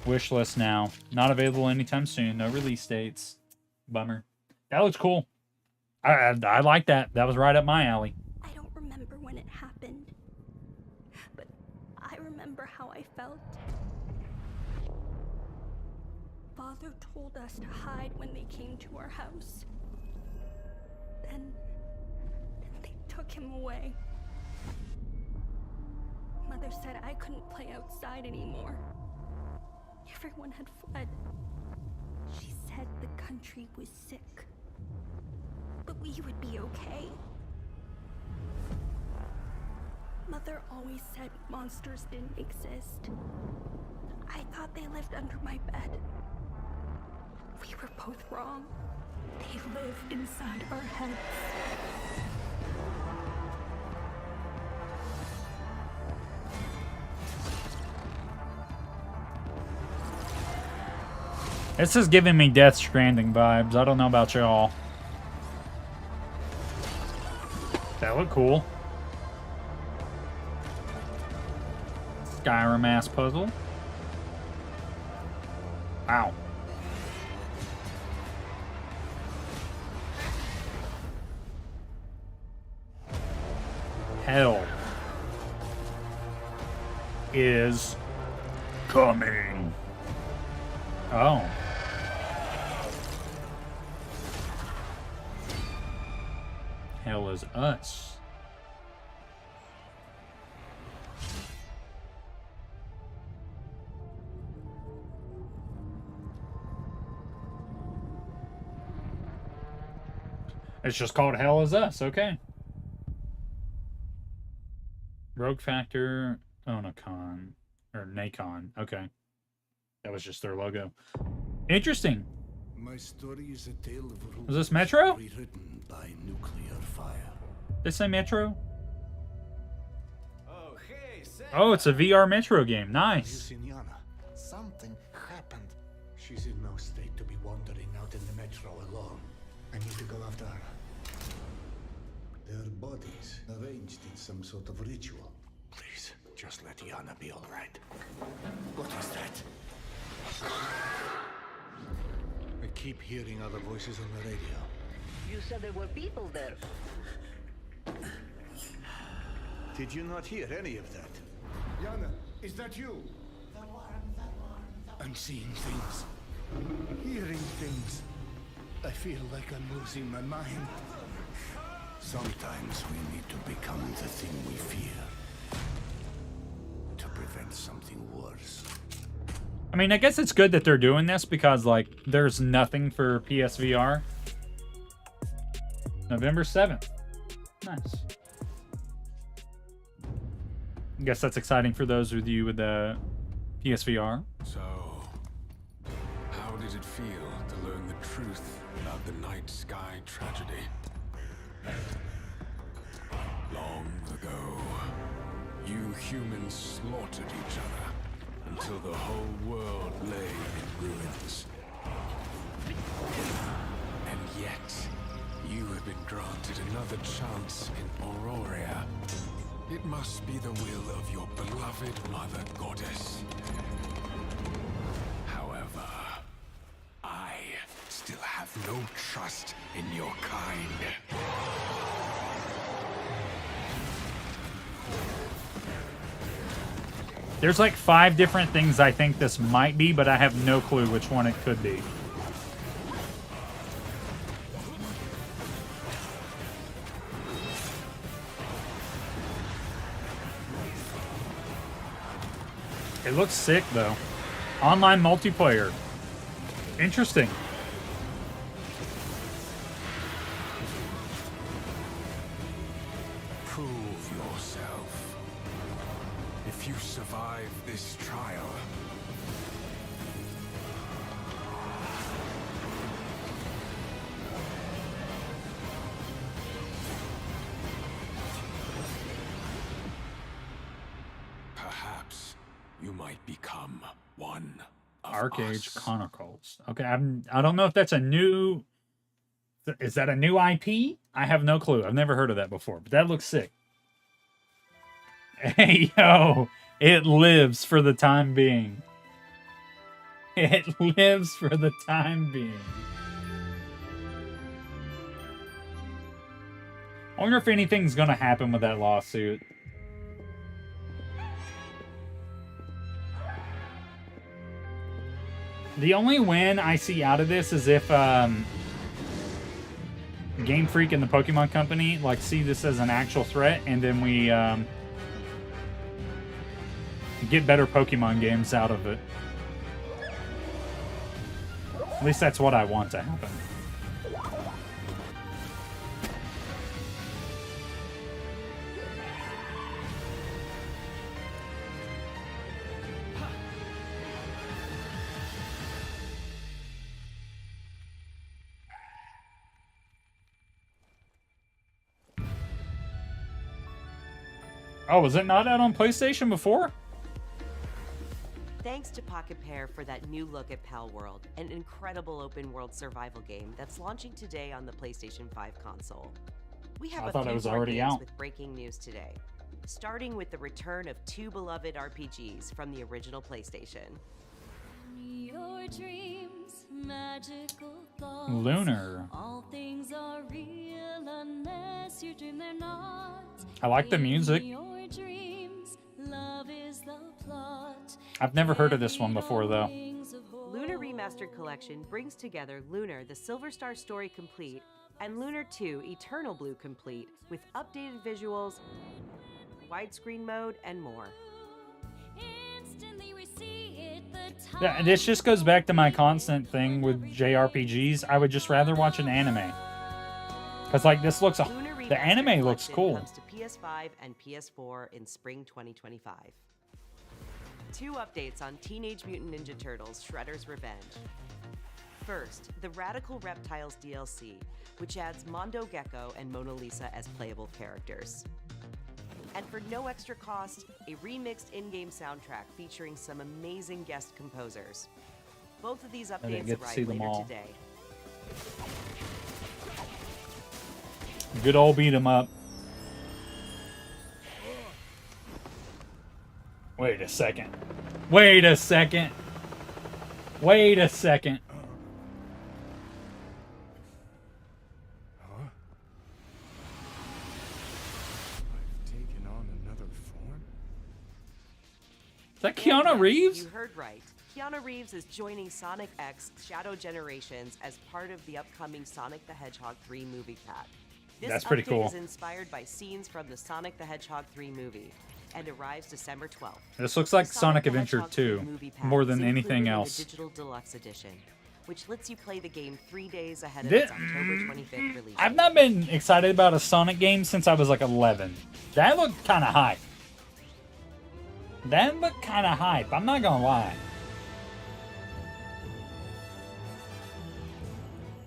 Wish list now. Not available anytime soon. No release dates. Bummer. That looks cool. I like that. That was right up my alley. I don't remember when it happened, but I remember how I felt. Father told us to hide when they came to our house. Then they took him away. Mother said I couldn't play outside anymore. Everyone had fled. She said the country was sick, but we would be okay. Mother always said monsters didn't exist. I thought they lived under my bed. We were both wrong. They live inside our heads. This is giving me Death Stranding vibes. I don't know about y'all. That look cool. Skyrim ass puzzle. Wow. Hell is coming. Oh. Hell is us. It's just called Hell is Us, okay. Rogue Factor, Onacon, or Nacon, okay. That was just their logo. Interesting. My story is a tale of roots Was this Metro? rewritten by nuclear fire. This say Metro? Oh, hey, Sam. Oh, it's a VR Metro game. Have you Nice. seen Yana? Something happened. She's in no state to be wandering out in the metro alone. I need to go after her. Their bodies arranged in some sort of ritual. Please, just let Yana be all right. What is that? I keep hearing other voices on the radio. You said there were people there. Did you not hear any of that? Yana, is that you? The worm, the worm, the I'm seeing things, hearing things. I feel like I'm losing my mind. Sometimes we need to become the thing we fear to prevent something worse. I mean, I guess it's good that they're doing this because, like, there's nothing for PSVR. November 7th. Nice. I guess that's exciting for those with you with the PSVR. So, how did it feel to learn the truth about the night sky tragedy? Long ago, you humans slaughtered each other until the whole world lay in ruins. And yet, you have been granted another chance in Auroria. It must be the will of your beloved mother goddess. However, I still have no trust in your kind. There's like 5 different things I think this might be, but I have no clue which one it could be. It looks sick, though. Online multiplayer. Interesting. Prove yourself. If you survive this trial, perhaps you might become one of Arcade us. Chronicles. Okay, I don't know if that's a new... Is that a new IP? I have no clue. I've never heard of that before, but that looks sick. Hey, yo! It lives for the time being. It lives for the time being. I wonder if anything's gonna happen with that lawsuit. The only win I see out of this is if Game Freak and the Pokemon Company like see this as an actual threat, and then we get better Pokemon games out of it. At least that's what I want to happen. Oh, was it not out on PlayStation before? Thanks to Pocket Pair for that new look at Pal World, an incredible open-world survival game that's launching today on the PlayStation 5 console. We have I a thought few it was more already games out. with breaking news today, starting with the return of 2 beloved RPGs from the original PlayStation. Your dreams, magical thoughts. Lunar. All things are real unless you dream they're not. I like the music. In your dreams, love is the plot. I've never heard of this one before, though. Lunar Remastered Collection brings together Lunar the Silver Star Story Complete and Lunar 2 Eternal Blue Complete with updated visuals, widescreen mode, and more. Instantly we see it, the Yeah, this just goes back to my constant thing with JRPGs. I would just rather watch an anime. Because, like, this looks... Lunar The anime Remastered looks Collection cool. comes to PS5 and PS4 in spring 2025. 2 updates on Teenage Mutant Ninja Turtles Shredder's Revenge. First, the Radical Reptiles DLC, which adds Mondo Gecko and Mona Lisa as playable characters. And for no extra cost, a remixed in-game soundtrack featuring some amazing guest composers. Both of these didn't updates get to see arrive them later all. today. Good old beat 'em up. Wait a second. Wait a second. Wait a second. I've taken on another form? Is that Keanu Yes, Reeves? You heard right. Keanu Reeves is joining Sonic X Shadow Generations as part of the upcoming Sonic the Hedgehog 3 movie pack. This That's pretty update cool. is inspired by scenes from the Sonic the Hedgehog 3 movie and arrives December 12th. This looks like The Sonic the Adventure Hedgehog 3 2 movie pack more is than anything included in else. The Digital Deluxe Edition, which lets you play the game 3 days ahead of Thi- its October 25th release. I've not been excited about a Sonic game since I was like 11. That looked kind of hype. That looked kind of hype. I'm not gonna lie.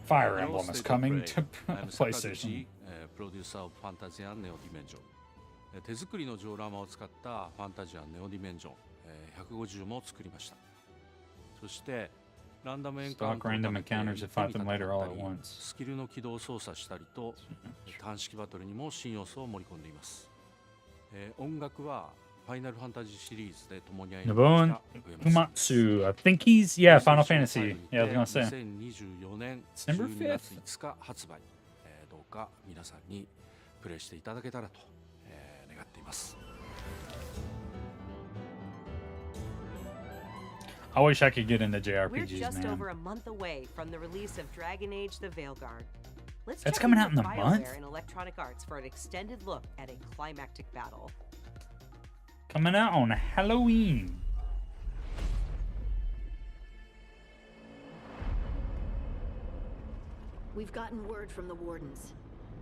Fire Emblem is coming to PlayStation. プロデューサーをファンタジアンネオディメンジョン手作りのジオラマを使ったファンタジアンネオディメンジョン150も作りましたそしてランダムエンカウン Stock トを random かけて encounters to fight them later all at 手に立てたり once. スキルの起動操作したりと単式バトルにも新要素を盛り込んでいます音楽はファイナルファンタジーシリーズで共に歩んできた Nobuo Uematsu. I think he's, yeah, Final Fantasy. Yeah, I was gonna say. 2024年 December 12 月 5th? 5日発売どうか皆さんにプレイしていただけたらと願っています I wish I could get into We're JRPGs, just man. over a month away from the release of Dragon Age: The Veilguard. Let's That's check coming in out in with a BioWare month? and Electronic Arts for an extended look at a climactic battle. Coming out on Halloween. We've gotten word from the Wardens.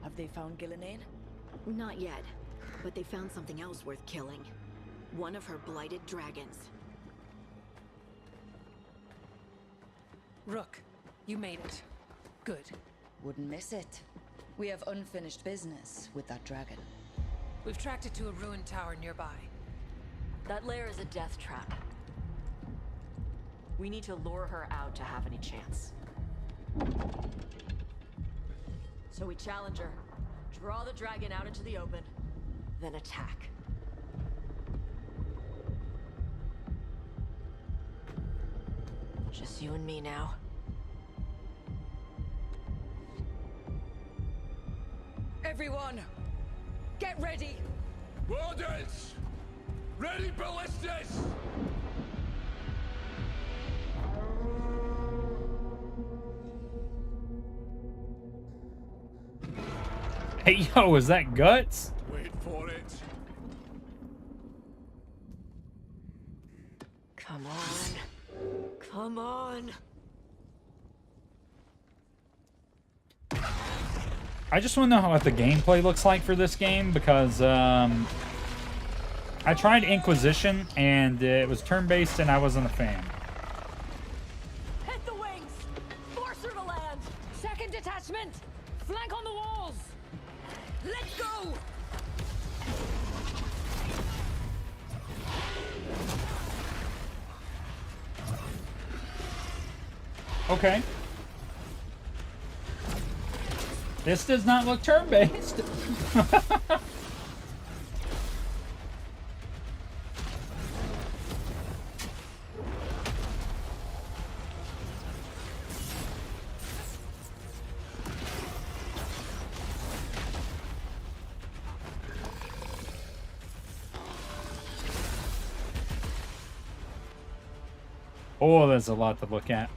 Have they found Gillenane? Not yet, but they found something else worth killing. One of her blighted dragons. Rook, you made it. Good. Wouldn't miss it. We have unfinished business with that dragon. We've tracked it to a ruined tower nearby. That lair is a death trap. We need to lure her out to have any chance. So we challenge her, draw the dragon out into the open, then attack. Just you and me now. Everyone, get ready! Wardens! Ready ballistas! Hey, yo, is that Guts? Wait for it. Come on. Come on. I just want to know what the gameplay looks like for this game because I tried Inquisition and it was turn-based and I wasn't a fan. Hit the wings! Force her to land! Second detachment! Flank on the walls! Let's go! Okay. This does not look turn-based. Oh, there's a lot to look at.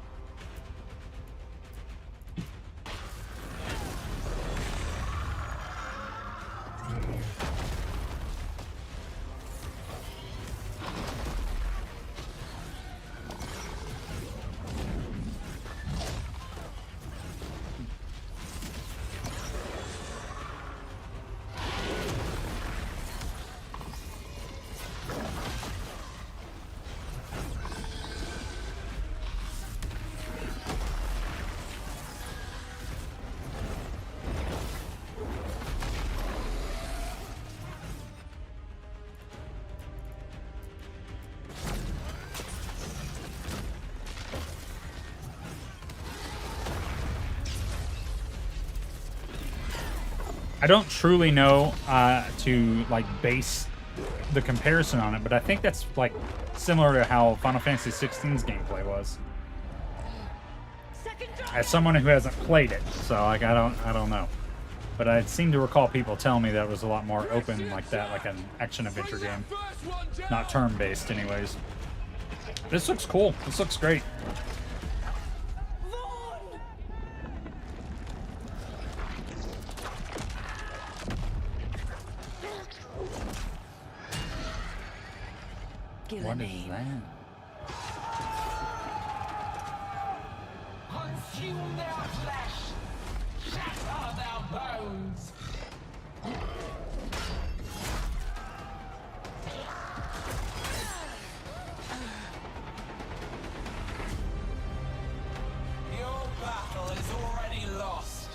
I don't truly know to like base the comparison on it, but I think that's like similar to how Final Fantasy 16's gameplay was. As someone who hasn't played it, so like I don't know. But I seem to recall people telling me that it was a lot more open like that, like an action adventure game. Not turn-based anyways. This looks cool. This looks great. What is that? Consume their flesh, shatter their bones. Your battle is already lost.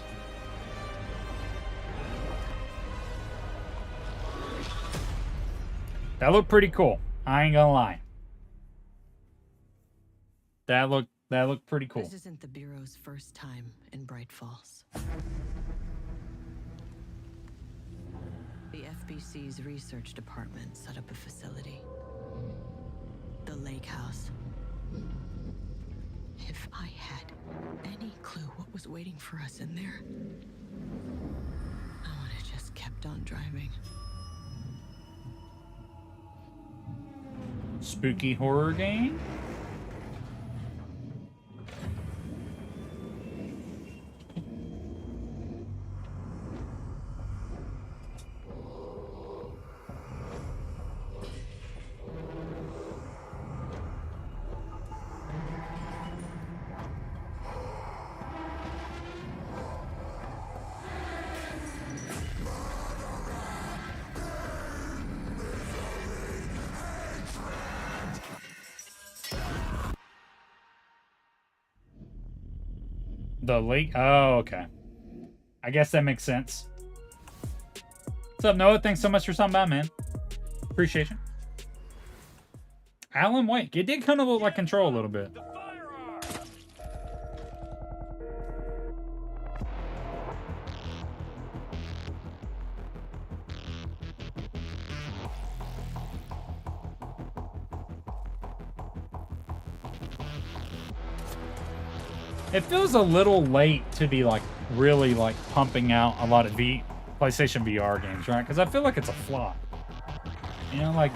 That looked pretty cool. I ain't gonna lie. That looked pretty cool. This isn't the Bureau's first time in Bright Falls. The FBC's research department set up a facility. The Lake House. If I had any clue what was waiting for us in there, I would have just kept on driving. Spooky horror game? The lake? Oh, okay. I guess that makes sense. What's up, Noah? Thanks so much for stopping by, man. Appreciate you. Alan Wake. It did kind of look like Control a little bit. It feels a little late to be like really like pumping out a lot of PlayStation VR games, right? Because I feel like it's a flop. You know, like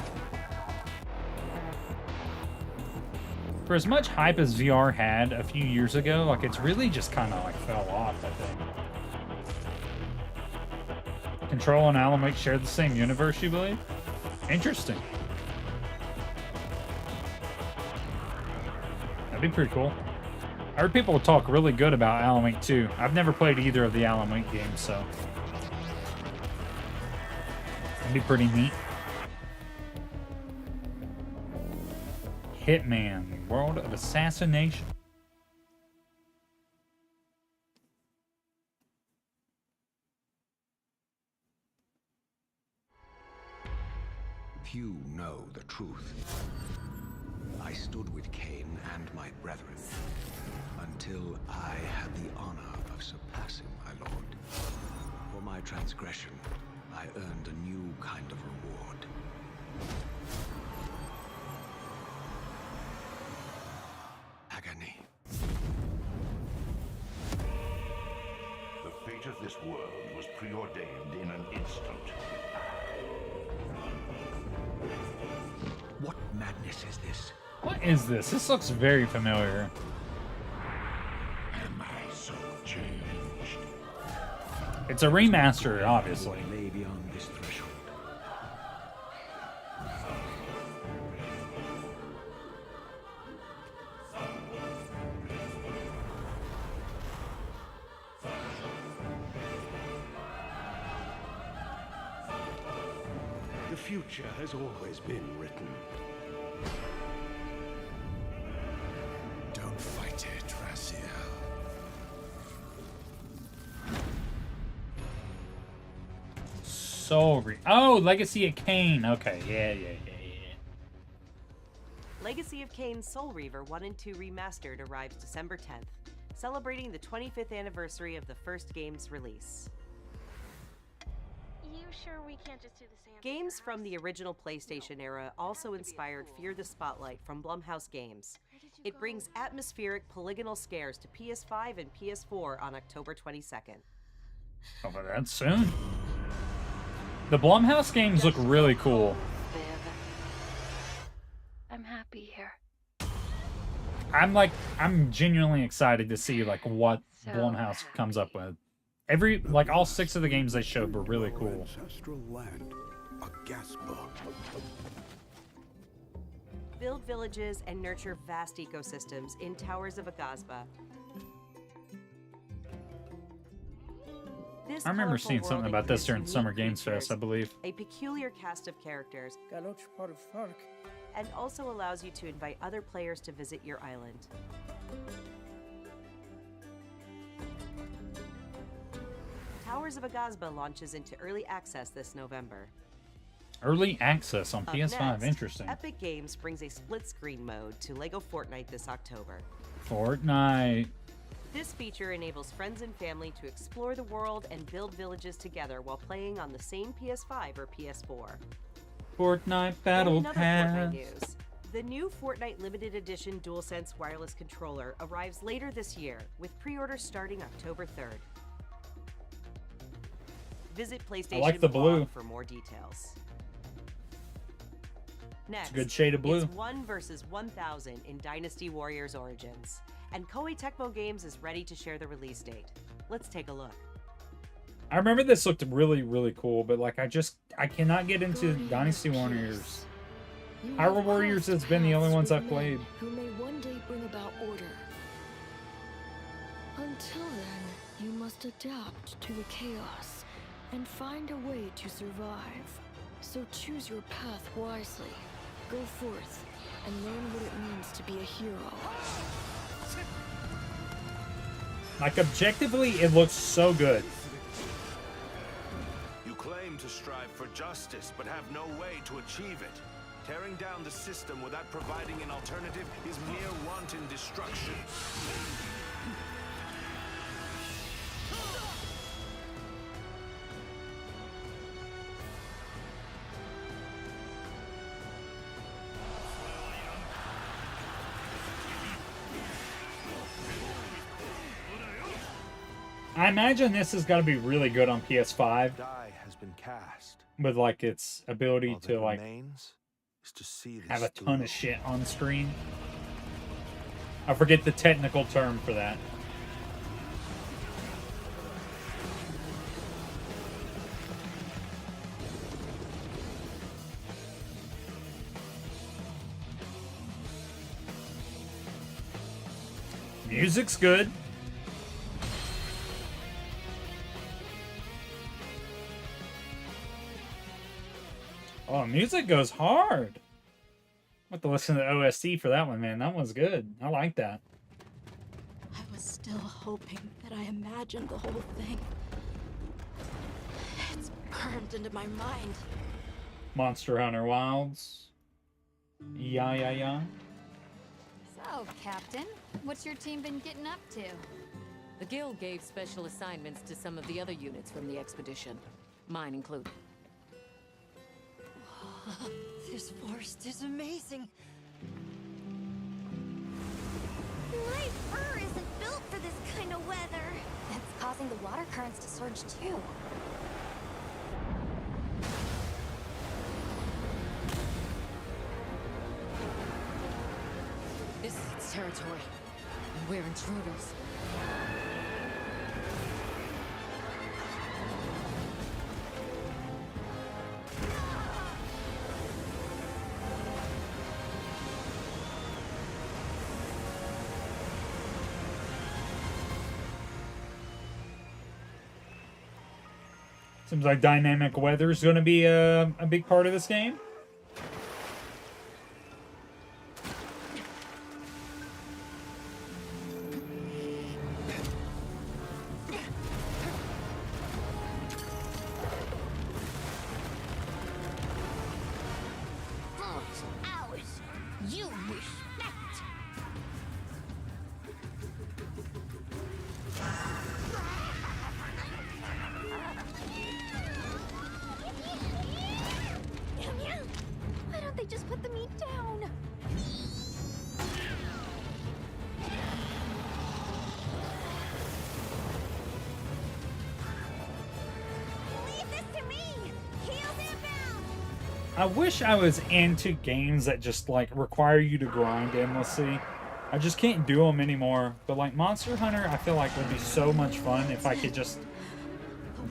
for as much hype as VR had a few years ago, like it's really just kind of like fell off, I think. Control and Alan Wake share the same universe, you believe? Interesting. That'd be pretty cool. I heard people talk really good about Alan Wake 2. I've never played either of the Alan Wake games, so that'd be pretty neat. Hitman, World of Assassination. Few know the truth. I stood with Cain and my brethren until I had the honor of surpassing my lord. For my transgression, I earned a new kind of reward. Agony. The fate of this world was preordained in an instant. What madness is this? What is this? This looks very familiar. Am I so changed? It's a remaster, obviously. Lay beyond this threshold. The future has always been written. Don't fight it, Raziel. Oh, Legacy of Kain. Okay, yeah. Legacy of Kain Soul Reaver 1 and 2 Remastered arrives December 10th, celebrating the 25th anniversary of the first game's release. You sure we can't just do the same? Games from the original PlayStation era also inspired Fear the Spotlight from Blumhouse Games. It brings atmospheric polygonal scares to PS5 and PS4 on October 22nd. Oh, but that's soon. The Blumhouse games look really cool. I'm happy here. I'm genuinely excited to see like what Blumhouse comes up with. All 6 of the games they showed were really cool. Ancestral land, Agaspa. Build villages and nurture vast ecosystems in Towers of Agasba. This I remember colorful seeing something world about this includes during unique Summer Games creatures, Fest, I believe. a peculiar cast of characters, and also allows you to invite other players to visit your island. Towers of Agasba launches into early access this November. Early access on Up PS5. next, Interesting. Epic Games brings a split-screen mode to LEGO Fortnite this October. Fortnite. This feature enables friends and family to explore the world and build villages together while playing on the same PS5 or PS4. Fortnite Battle In other Pass. Fortnite news, the new Fortnite Limited Edition DualSense wireless controller arrives later this year, with pre-orders starting October 3rd. Visit PlayStation like the blue. blog for more details. Next, It's a good shade of blue. It's 1 versus 1,000 in Dynasty Warriors Origins, and Koei Tecmo Games is ready to share the release date. Let's take a look. I remember this looked really, really cool, but like I cannot get into Dynasty Warriors. Hyrule Warriors has been the only ones I've played. Who may one day bring about order. Until then, you must adapt to the chaos and find a way to survive. So choose your path wisely. Go forth and learn what it means to be a hero. Like objectively, it looks so good. You claim to strive for justice, but have no way to achieve it. Tearing down the system without providing an alternative is mere wanton destruction. I imagine this has got to be really good on PS5 Die has been cast. with like its ability All that to like remains is to see this have a ton of through. shit on screen. I forget the technical term for that. Music's good. Oh, music goes hard. I have to listen to the OST for that one, man. That one's good. I like that. I was still hoping that I imagined the whole thing. It's burned into my mind. Monster Hunter Wilds. Yeah. So, Captain, what's your team been getting up to? The Guild gave special assignments to some of the other units from the expedition, mine included. This forest is amazing. My fur isn't built for this kind of weather. That's causing the water currents to surge too. This is its territory, and we're intruders. Seems like dynamic weather is going to be a big part of this game. Ours. You respect. Why don't they just put the meat down? Leave this to me. Heels inbound. I wish I was into games that just like require you to grind endlessly. I just can't do them anymore. But like Monster Hunter, I feel like would be so much fun if I could just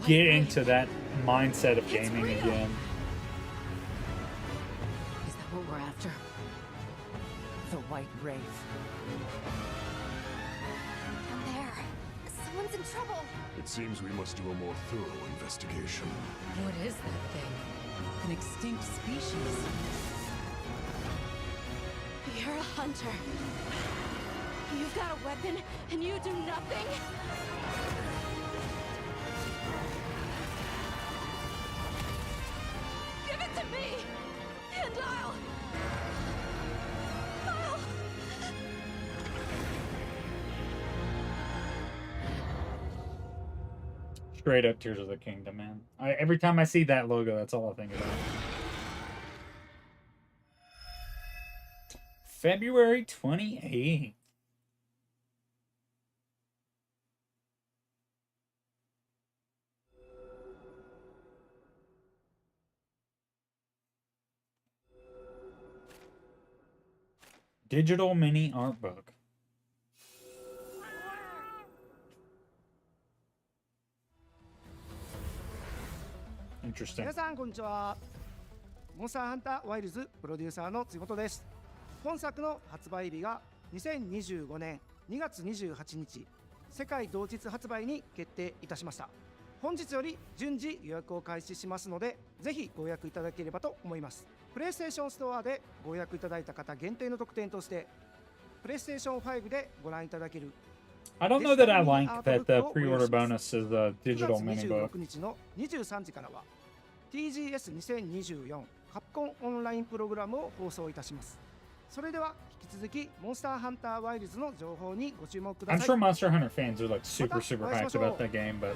get into that mindset of gaming again. Is that what we're after? The White Wraith. Down there. Someone's in trouble. It seems we must do a more thorough investigation. What is that thing? An extinct species. You're a hunter. You've got a weapon, and you do nothing? Give it to me, and I'll... Straight up Tears of the Kingdom, man. Every time I see that logo, that's all I think about. February 28th. Digital mini art book. Interesting. 皆さんこんにちは。モンスターハンターワイルズプロデューサーのつごとです。本作の発売日が2025年2月28日、世界同日発売に決定いたしました。本日より順次予約を開始しますので、ぜひご予約いただければと思います。プレイステーションストアでご予約いただいた方限定の特典として、プレイステーション5でご覧いただける I don't know that I like that the pre-order bonus is a digital mini book. 9月26日の23時からは TGS2024 カプコンオンラインプログラムを放送いたします。それでは引き続きモンスターハンターワイルズの情報にご注目くだ I'm さい。 sure Monster Hunter fans are like super hyped about that game, but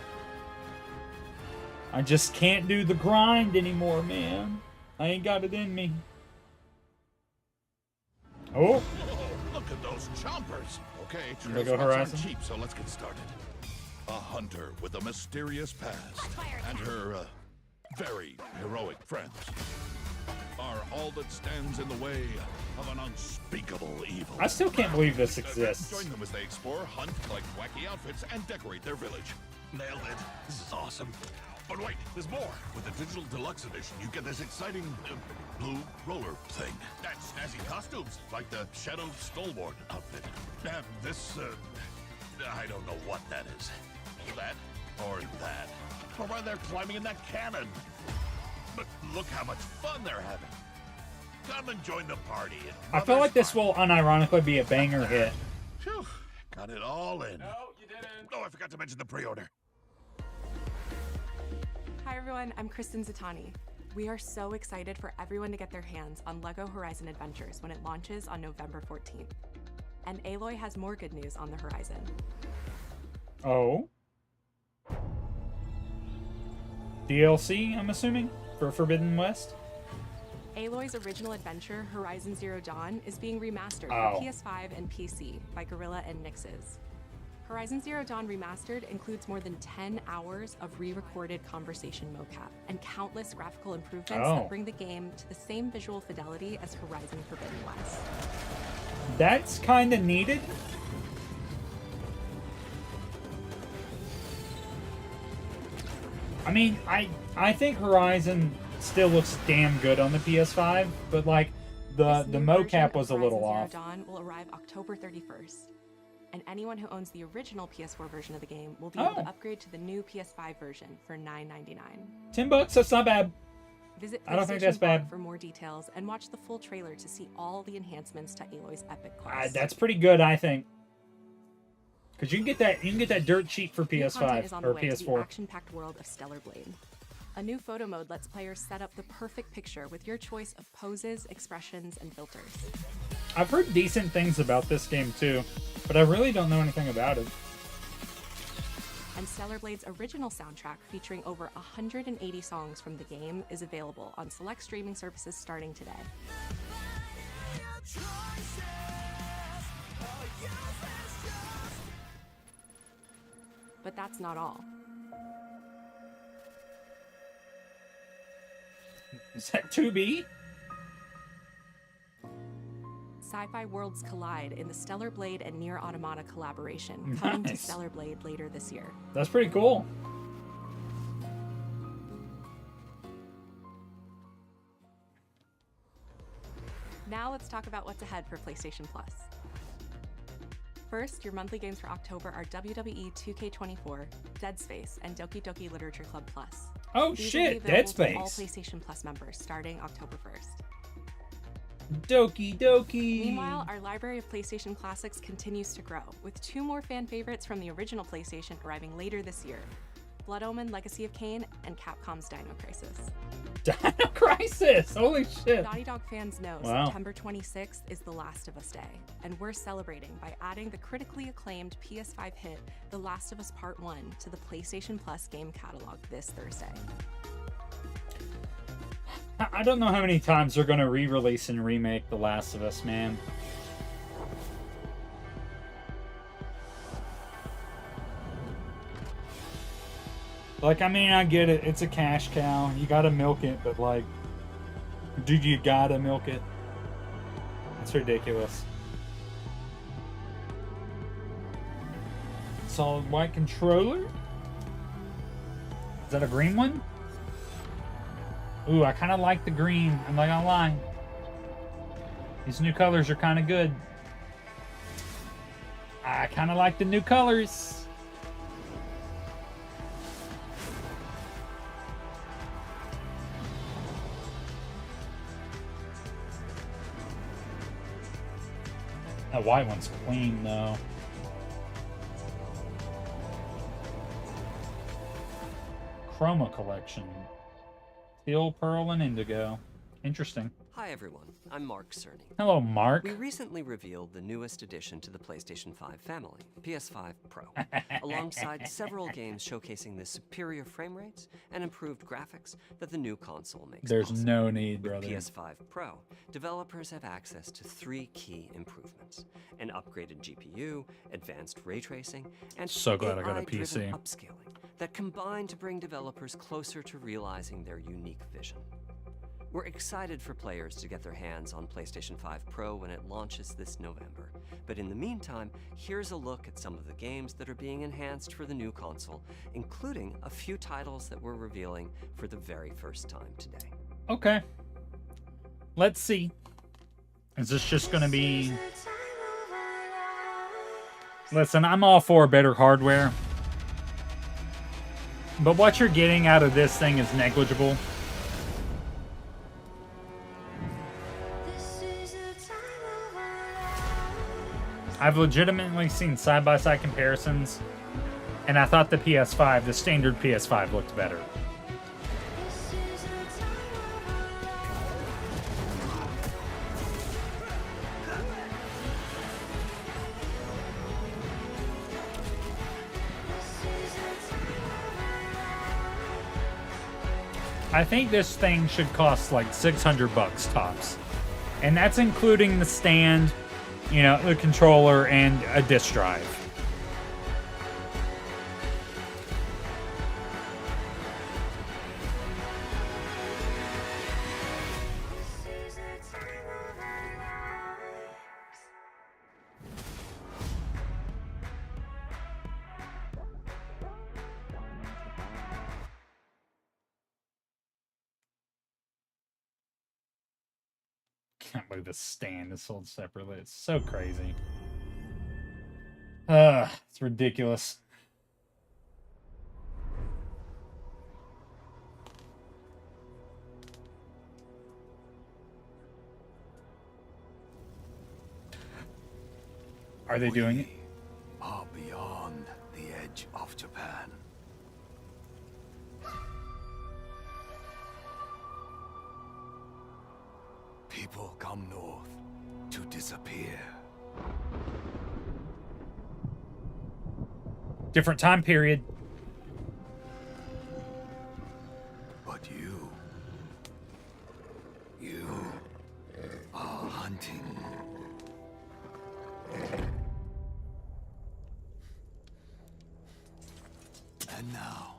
I just can't do the grind anymore, man. I ain't got it in me. Oh! Look at those chompers! Okay, There trail go spots aren't Horizon. cheap, so let's get started. A hunter with a mysterious past and her very heroic friends are all that stands in the way of an unspeakable evil. I still can't believe this exists. Join them as they explore, hunt, collect wacky outfits, and decorate their village. Nailed it. This is awesome. But wait, there's more. With the digital deluxe edition, you get this exciting blue roller thing. And snazzy costumes, like the Shadow Stalwart outfit. And this, I don't know what that is. That or that. Or why they're climbing in that cannon. But look how much fun they're having. Come and join the party. I feel like this will unironically be a banger hit. Phew, got it all in. No, you didn't. Oh, I forgot to mention the pre-order. Hi everyone, I'm Kristen Zatani. We are so excited for everyone to get their hands on LEGO Horizon Adventures when it launches on November 14th. And Aloy has more good news on the horizon. Oh? DLC, I'm assuming, for Forbidden West? Aloy's original adventure, Horizon Zero Dawn, is being remastered for PS5 and PC by Guerrilla and Nixes. Horizon Zero Dawn Remastered includes more than 10 hours of re-recorded conversation mocap and countless graphical improvements that bring the game to the same visual fidelity as Horizon Forbidden West. That's kind of needed. I mean, I think Horizon still looks damn good on the PS5, but like the mocap was a little off. Zero Dawn will arrive October 31st. And anyone who owns the original PS4 version of the game will be able to upgrade to the new PS5 version for $9.99. $10, that's not bad. Visit I don't think that's PlayStation bad. Blog for more details and watch the full trailer to see all the enhancements to Aloy's epic quest. That's pretty good, I think. Because you can get that dirt cheap for New content is PS5 on or the way to the PS4. action-packed world of Stellar Blade. A new photo mode lets players set up the perfect picture with your choice of poses, expressions, and filters. I've heard decent things about this game too, but I really don't know anything about it. And Stellar Blade's original soundtrack, featuring over 180 songs from the game, is available on select streaming services starting today. But that's not all. Is that 2B? sci-fi worlds collide in the Stellar Blade and Nier Automata collaboration, coming to Nice. Stellar Blade later this year. That's pretty cool. Now let's talk about what's ahead for PlayStation Plus. First, your monthly games for October are WWE 2K24, Dead Space, and Doki Doki Literature Club Plus. Oh These shit, will be Dead available to all Space. PlayStation Plus members starting October 1st. Doki Doki. Meanwhile, our library of PlayStation classics continues to grow, with 2 more fan favorites from the original PlayStation arriving later this year: Blood Omen: Legacy of Kain and Capcom's Dino Crisis. Dino Crisis! Holy shit. Naughty Dog fans know Wow. September 26th is The Last of Us Day, and we're celebrating by adding the critically acclaimed PS5 hit The Last of Us Part 1 to the PlayStation Plus game catalog this Thursday. I don't know how many times they're gonna re-release and remake The Last of Us, man. Like, I mean, I get it. It's a cash cow. You gotta milk it, but like, do you gotta milk it? It's ridiculous. Solid white controller? Is that a green one? Ooh, I kind of like the green. I'm not gonna lie. These new colors are kind of good. I kind of like the new colors. That white one's clean, though. Chroma collection. Steel, pearl, and indigo. Interesting. Hi everyone, I'm Mark Cerny. Hello, Mark. We recently revealed the newest addition to the PlayStation 5 family, PS5 Pro, alongside several games showcasing the superior frame rates and improved graphics that the new console makes There's possible. no need, With brother. PS5 Pro, developers have access to 3 key improvements: an upgraded GPU, advanced ray tracing, and So glad I got a AI-driven PC. upscaling that combine to bring developers closer to realizing their unique vision. We're excited for players to get their hands on PlayStation 5 Pro when it launches this November. But in the meantime, here's a look at some of the games that are being enhanced for the new console, including a few titles that we're revealing for the very first time today. Okay. Let's see. Is this just gonna be... Listen, I'm all for better hardware. But what you're getting out of this thing is negligible. I've legitimately seen side-by-side comparisons, and I thought the PS5, the standard PS5, looked better. I think this thing should cost like $600 tops. And that's including the stand, you know, the controller, and a disc drive. Can't believe the stand is sold separately. It's so crazy. It's ridiculous. Are they doing it? Are beyond the edge of Japan. People come north to disappear. Different time period. But you are hunting. And now,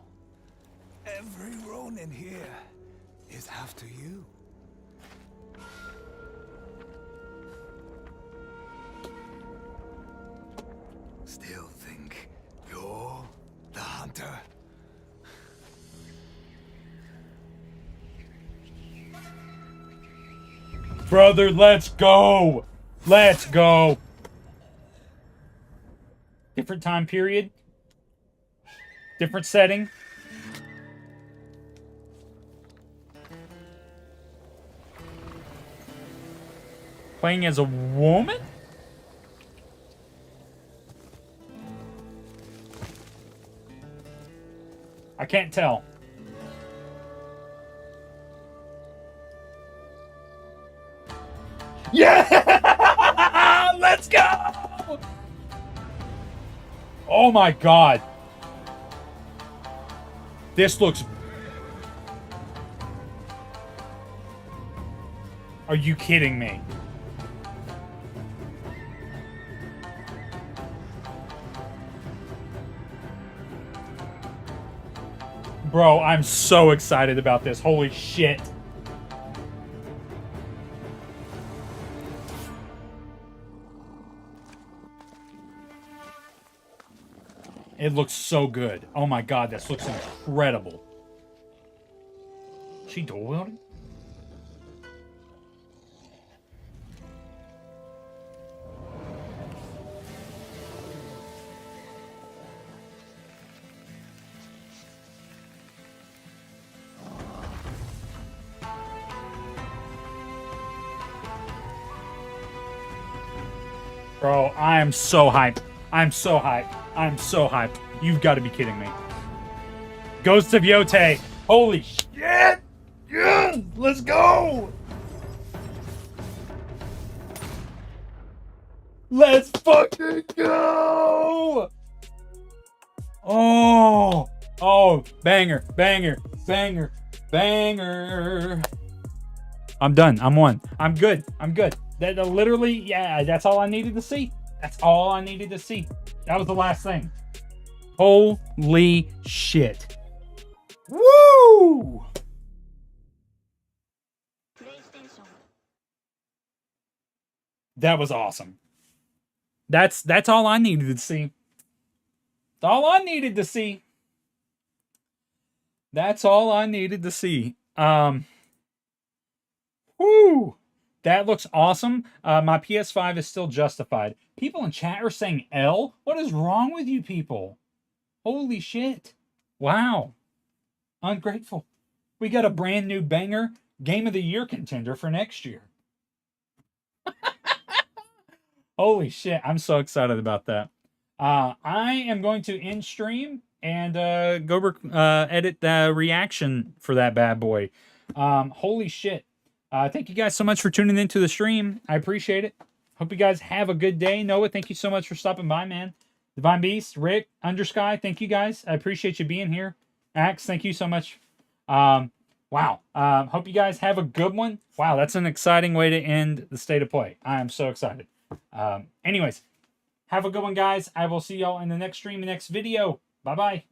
every Ronin here is after you. Still think you're the hunter? Brother, let's go! Let's go! Different time period. Different setting. Playing as a woman? I can't tell. Yeah! Let's go! Oh my god. This looks... Are you kidding me? Bro, I'm so excited about this. Holy shit. It looks so good. Oh my god, this looks incredible. Is she dual wielding? Bro, I am so hyped. I'm so hyped. I'm so hyped. You've got to be kidding me. Ghosts of Yote. Holy shit! Yeah! Let's go! Let's fucking go! Oh! Oh, banger, banger, banger, banger. I'm done. I'm one. I'm good. I'm good. That literally, yeah, that's all I needed to see. That's all I needed to see. That was the last thing. Holy shit. Woo! That was awesome. That's all I needed to see. That's all I needed to see. That's all I needed to see. Woo! That looks awesome. My PS5 is still justified. People in chat are saying L? What is wrong with you people? Holy shit. Wow. Ungrateful. We got a brand new banger Game of the Year contender for next year. Holy shit. I'm so excited about that. I am going to end stream and go edit the reaction for that bad boy. Holy shit. Thank you guys so much for tuning into the stream. I appreciate it. Hope you guys have a good day. Noah, thank you so much for stopping by, man. Divine Beast, Rick, Undersky, thank you guys. I appreciate you being here. Axe, thank you so much. Wow. Hope you guys have a good one. Wow, that's an exciting way to end the State of Play. I am so excited. Anyways, have a good one, guys. I will see y'all in the next stream, the next video. Bye-bye.